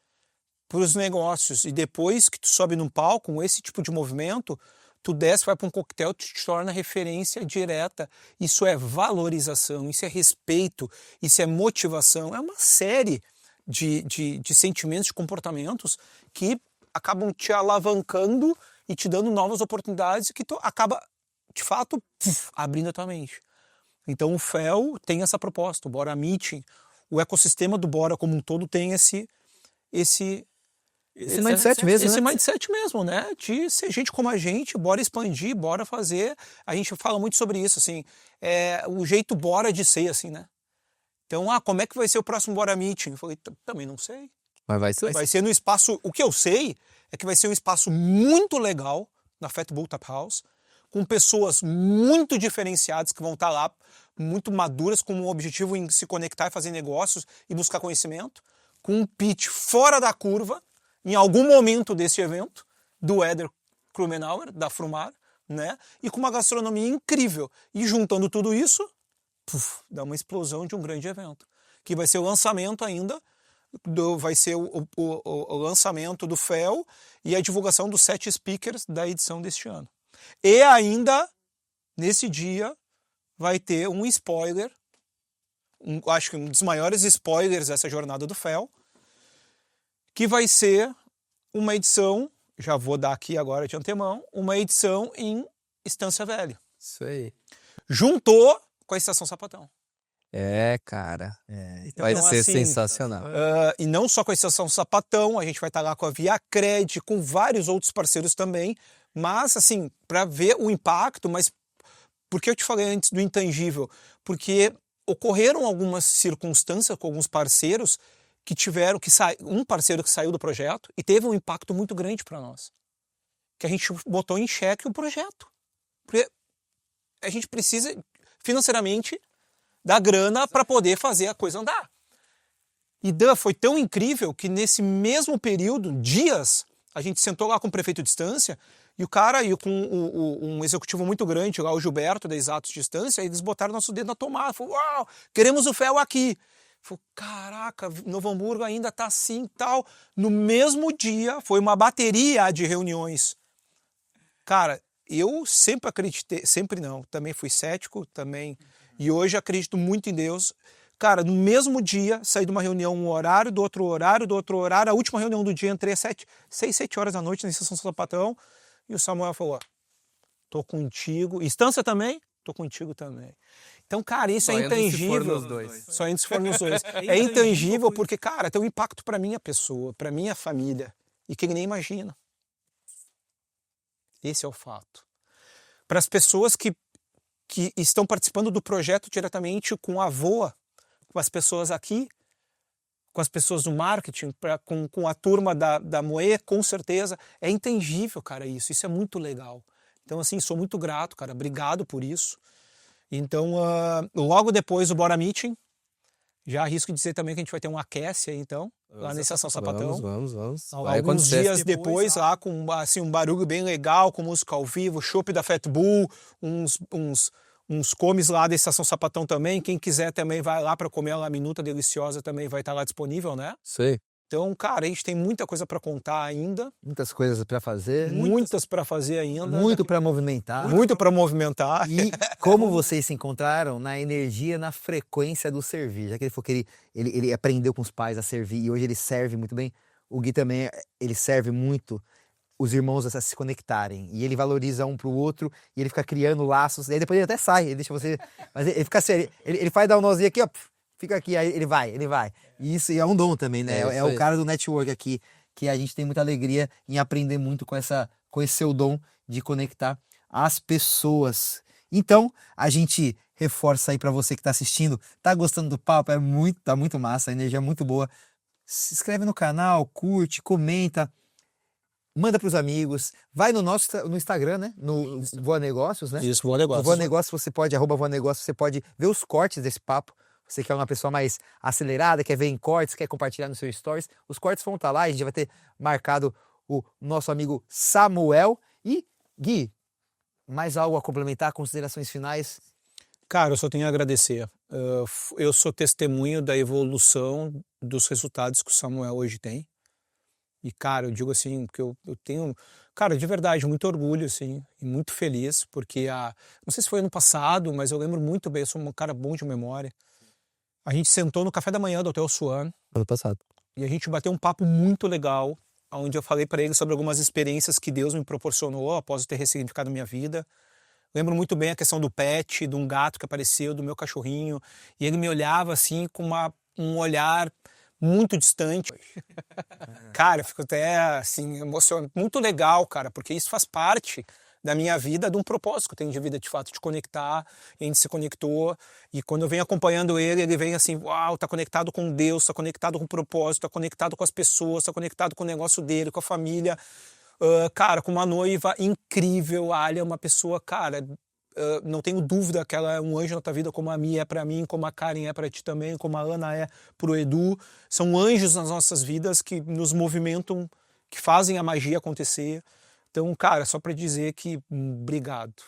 para os negócios. E depois que tu sobe num palco, com esse tipo de movimento, tu desce, vai para um coquetel, tu te torna referência direta. Isso é valorização, isso é respeito, isso é motivação. É uma série de sentimentos, de comportamentos que acabam te alavancando e te dando novas oportunidades que tu acaba, de fato, abrindo a tua mente. Então o FEL tem essa proposta, o Bora Meeting, o ecossistema do Bora como um todo tem esse mindset mesmo, esse né? mindset mesmo, né? De ser gente como a gente, bora expandir, bora fazer. A gente fala muito sobre isso, assim, o jeito Bora de ser, assim, né? Então, como é que vai ser o próximo Bora Meeting? Eu falei, também não sei. Mas vai ser. Vai ser no espaço, o que eu sei é que vai ser um espaço muito legal na Fat Bull Tap House, com pessoas muito diferenciadas que vão estar lá, muito maduras, com um objetivo em se conectar e fazer negócios e buscar conhecimento, com um pitch fora da curva, em algum momento desse evento, do Éder Krumenauer, da Frumar, né? E com uma gastronomia incrível. E juntando tudo isso, dá uma explosão de um grande evento, que vai ser o lançamento ainda, vai ser o lançamento do FEL e a divulgação dos 7 speakers da edição deste ano. E ainda, nesse dia, vai ter um spoiler, acho que um dos maiores spoilers dessa jornada do FEL, que vai ser uma edição, já vou dar aqui agora de antemão, uma edição em Estância Velha. Isso aí. Juntou com a Estação Sapatão. Cara. Então, Vai ser assim, sensacional. E não só com a Estação Sapatão, a gente vai estar lá com a ViaCred, com vários outros parceiros também, mas assim, para ver o impacto, mas por que eu te falei antes do intangível? Porque ocorreram algumas circunstâncias com alguns parceiros que tiveram, um parceiro que saiu do projeto e teve um impacto muito grande para nós. Que a gente botou em xeque o projeto. Porque a gente precisa, financeiramente, da grana para poder fazer a coisa andar. E foi tão incrível que nesse mesmo período, dias, a gente sentou lá com o prefeito de Estância e o cara, e com um executivo muito grande lá, o Gilberto, da Exatos Distância, eles botaram nosso dedo na tomada. Falaram, uau, queremos o FEL aqui. Falei, caraca, Novo Hamburgo ainda tá assim tal. No mesmo dia, foi uma bateria de reuniões. Cara, eu sempre acreditei, sempre não, também fui cético, também, e hoje acredito muito em Deus. Cara, no mesmo dia, saí de uma reunião, um horário, do outro horário, a última reunião do dia, entrei às 6, 7 horas da noite na Estação Sapatão, e o Samuel falou, tô contigo, Estância também? Tô contigo também. Então, cara, isso é intangível. Só indo se for nos dois. É intangível porque, cara, tem um impacto para minha pessoa, para minha família, e que ele nem imagina. Esse é o fato. Para as pessoas que estão participando do projeto diretamente com a VOA, com as pessoas aqui, com as pessoas do marketing, com a turma da Moe, com certeza, é intangível, cara, isso. Isso é muito legal. Então, assim, sou muito grato, cara. Obrigado por isso. Então, logo depois do Bora Meeting, já arrisco dizer também que a gente vai ter um aquece aí, então, lá na Estação Sapatão. Vamos. Alguns dias depois, lá com assim, um barulho bem legal, com música ao vivo, chopp da Fat Bull, uns comes lá da Estação Sapatão também. Quem quiser também vai lá para comer uma minuta deliciosa, também vai estar lá disponível, né? Sei. Então, cara, a gente tem muita coisa para contar ainda. Muitas coisas para fazer. Muitas para fazer ainda. Muito para movimentar. Muito para movimentar. E como vocês se encontraram na energia, na frequência do servir. Já que ele falou que ele aprendeu com os pais a servir e hoje ele serve muito bem. O Gui também, ele serve muito os irmãos a se conectarem. E ele valoriza um pro outro e ele fica criando laços. E aí depois ele até sai, ele deixa você... Mas ele fica assim, ele faz dar um nozinho aqui, ó. Fica aqui, aí ele vai. E isso é um dom também, né? É o cara do network aqui, que a gente tem muita alegria em aprender muito com esse seu dom de conectar as pessoas. Então, a gente reforça aí para você que tá assistindo, tá gostando do papo, tá muito massa, a energia é muito boa. Se inscreve no canal, curte, comenta, manda pros amigos, vai no Instagram, né? No Voa Negócios, né? Isso, Voa Negócios. No Voa Negócios você pode, @voanegócios, você pode ver os cortes desse papo. Você que é uma pessoa mais acelerada, quer ver em cortes, quer compartilhar nos seus stories, os cortes vão estar lá, a gente vai ter marcado o nosso amigo Samuel. E, Gui, Mais algo a complementar? Considerações finais? Cara, eu só tenho a agradecer. Eu sou testemunho da evolução dos resultados que o Samuel hoje tem. E, cara, eu digo assim, que eu tenho, cara, de verdade, muito orgulho, assim, e muito feliz, porque não sei se foi ano passado, mas eu lembro muito bem, eu sou um cara bom de memória. A gente sentou no café da manhã do Hotel Swan. Ano passado. E a gente bateu um papo muito legal, onde eu falei para ele sobre algumas experiências que Deus me proporcionou após eu ter ressignificado a minha vida. Lembro muito bem a questão do pet, de um gato que apareceu, do meu cachorrinho, e ele me olhava assim com um olhar muito distante. Cara, eu fico até assim emocionado, muito legal, cara, porque isso faz parte da minha vida, de um propósito que eu tenho de vida, de fato, de conectar. E a gente se conectou, e quando eu venho acompanhando ele vem assim, uau, tá conectado com Deus, tá conectado com o propósito, tá conectado com as pessoas, tá conectado com o negócio dele, com a família. Cara, com uma noiva incrível. A Alia é uma pessoa, cara, não tenho dúvida que ela é um anjo na tua vida, como a Mia é pra mim, como a Karen é pra ti também, como a Ana é pro Edu. São anjos nas nossas vidas que nos movimentam, que fazem a magia acontecer. Então, cara, só pra dizer que obrigado,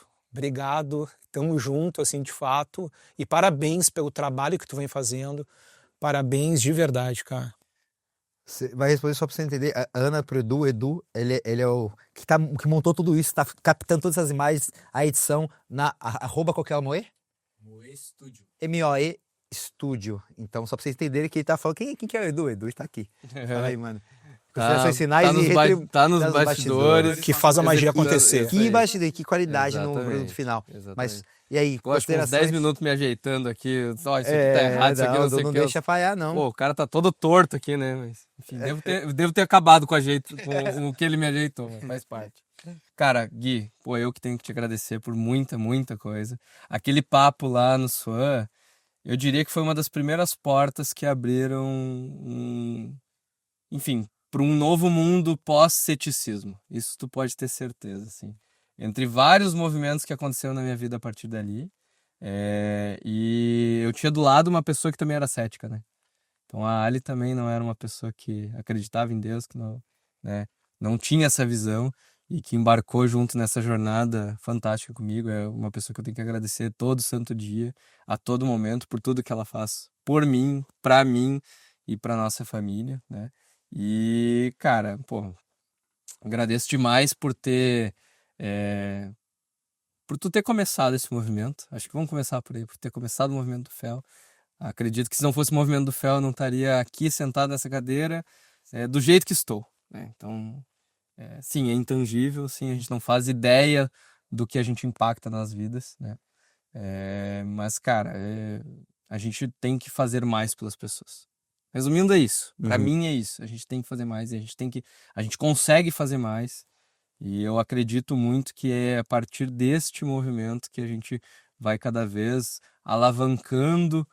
tamo junto, assim, de fato, e parabéns pelo trabalho que tu vem fazendo, parabéns de verdade, cara. Você vai responder só pra você entender. A Ana pro Edu, ele é o que montou tudo isso, tá captando todas essas imagens, a edição na arroba qual que é o Moe? Moe Studio. MOE Studio. Então, só pra vocês entenderem que ele tá falando. Quem que é o Edu? O Edu está aqui. Fala aí, mano. Considerações finais tá nos bastidores. Que faz a magia acontecer. Que bastidor, que qualidade no produto final. Exatamente. Mas, e aí, eu acho que uns 10 minutos me ajeitando aqui. Ó, isso aqui tá errado, isso aqui não sei o que. Não deixa falhar, não. Pô, o cara tá todo torto aqui, né? Mas, enfim, devo ter acabado com o que ele me ajeitou, mas faz parte. Cara, Gui, pô, eu que tenho que te agradecer por muita, muita coisa. Aquele papo lá no Swan, eu diria que foi uma das primeiras portas que abriram, enfim, para um novo mundo pós-ceticismo. Isso tu pode ter certeza, assim. Entre vários movimentos que aconteceram na minha vida a partir dali. E eu tinha do lado uma pessoa que também era cética, né? Então a Ali também não era uma pessoa que acreditava em Deus, que não, né, não tinha essa visão e que embarcou junto nessa jornada fantástica comigo. É uma pessoa que eu tenho que agradecer todo santo dia, a todo momento, por tudo que ela faz por mim, pra mim e pra nossa família, né? E, cara, pô, agradeço demais por tu ter começado esse movimento. Acho que vamos começar por aí, por ter começado o movimento do Fel. Acredito que se não fosse o movimento do Fel, eu não estaria aqui sentado nessa cadeira do jeito que estou, né? Então, sim, é intangível, sim, a gente não faz ideia do que a gente impacta nas vidas, né? Mas, cara, a gente tem que fazer mais pelas pessoas. Resumindo, é isso. Pra mim é isso. A gente tem que fazer mais e a gente consegue fazer mais. E eu acredito muito que é a partir deste movimento que a gente vai cada vez alavancando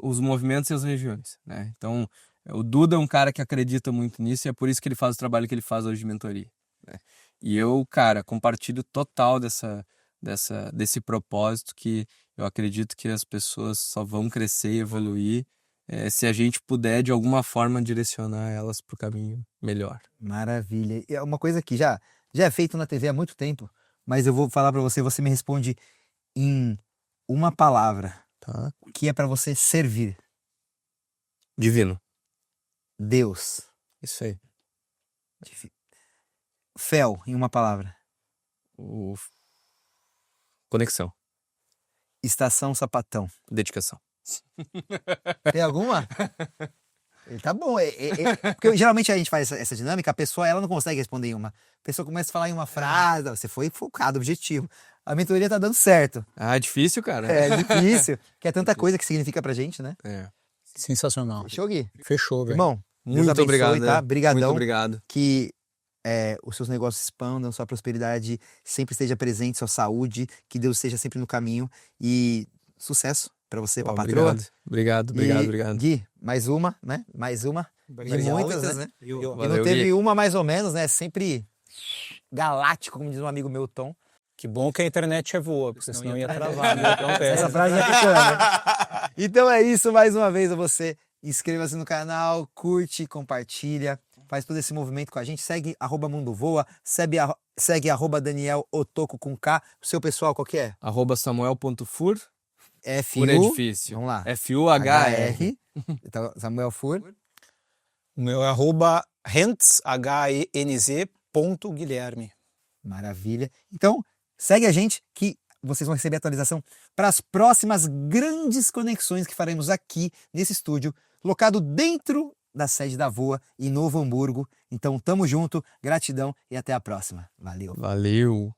os movimentos e as regiões, né? Então, o Duda é um cara que acredita muito nisso e é por isso que ele faz o trabalho que ele faz hoje de mentoria, né? E eu, cara, compartilho total desse propósito, que eu acredito que as pessoas só vão crescer e evoluir se a gente puder, de alguma forma, direcionar elas para o caminho melhor. Maravilha. E é uma coisa que já é feito na TV há muito tempo, mas eu vou falar para você, você me responde em uma palavra, Tá? que é para você servir. Divino. Deus. Isso aí. Fel, em uma palavra. Conexão. Estação Sapatão. Dedicação. Tem alguma? Ele tá bom. Porque geralmente a gente faz essa dinâmica, a pessoa ela não consegue responder em uma. A pessoa começa a falar em uma frase, você foi focado, objetivo. A mentoria tá dando certo. É difícil, cara. É difícil, que é tanta coisa que significa pra gente, né? Sensacional. Fechou, Gui? Fechou, velho. Irmão, Muito obrigado, tá? Brigadão. Muito obrigado. Que os seus negócios expandam, sua prosperidade sempre esteja presente, sua saúde, que Deus esteja sempre no caminho e sucesso pra você, pra patroa. Obrigado. Gui, mais uma, né? Mais uma. De muitas, né? E Valeu, não teve Gui. uma mais ou menos, né? Sempre galáctico, como diz um amigo meu, Tom. Que bom que a internet é boa, porque senão ia travar. Né? Essa frase já ficou, né? Então é isso, mais uma vez a você. Inscreva-se no canal, curte, compartilha. faz todo esse movimento com a gente. Segue @mundovoa, segue @Daniel Otoko com K. O seu pessoal, qual que é? @samuel.fur. F Fur é difícil. Vamos lá. FUHR. Então, Samuel Fur. O meu é @Henz, HENZ.Guilherme. Maravilha. Então, segue a gente que vocês vão receber atualização para as próximas grandes conexões que faremos aqui nesse estúdio, locado dentro da sede da Voa, em Novo Hamburgo. Então, tamo junto, gratidão e até a próxima. Valeu. Valeu.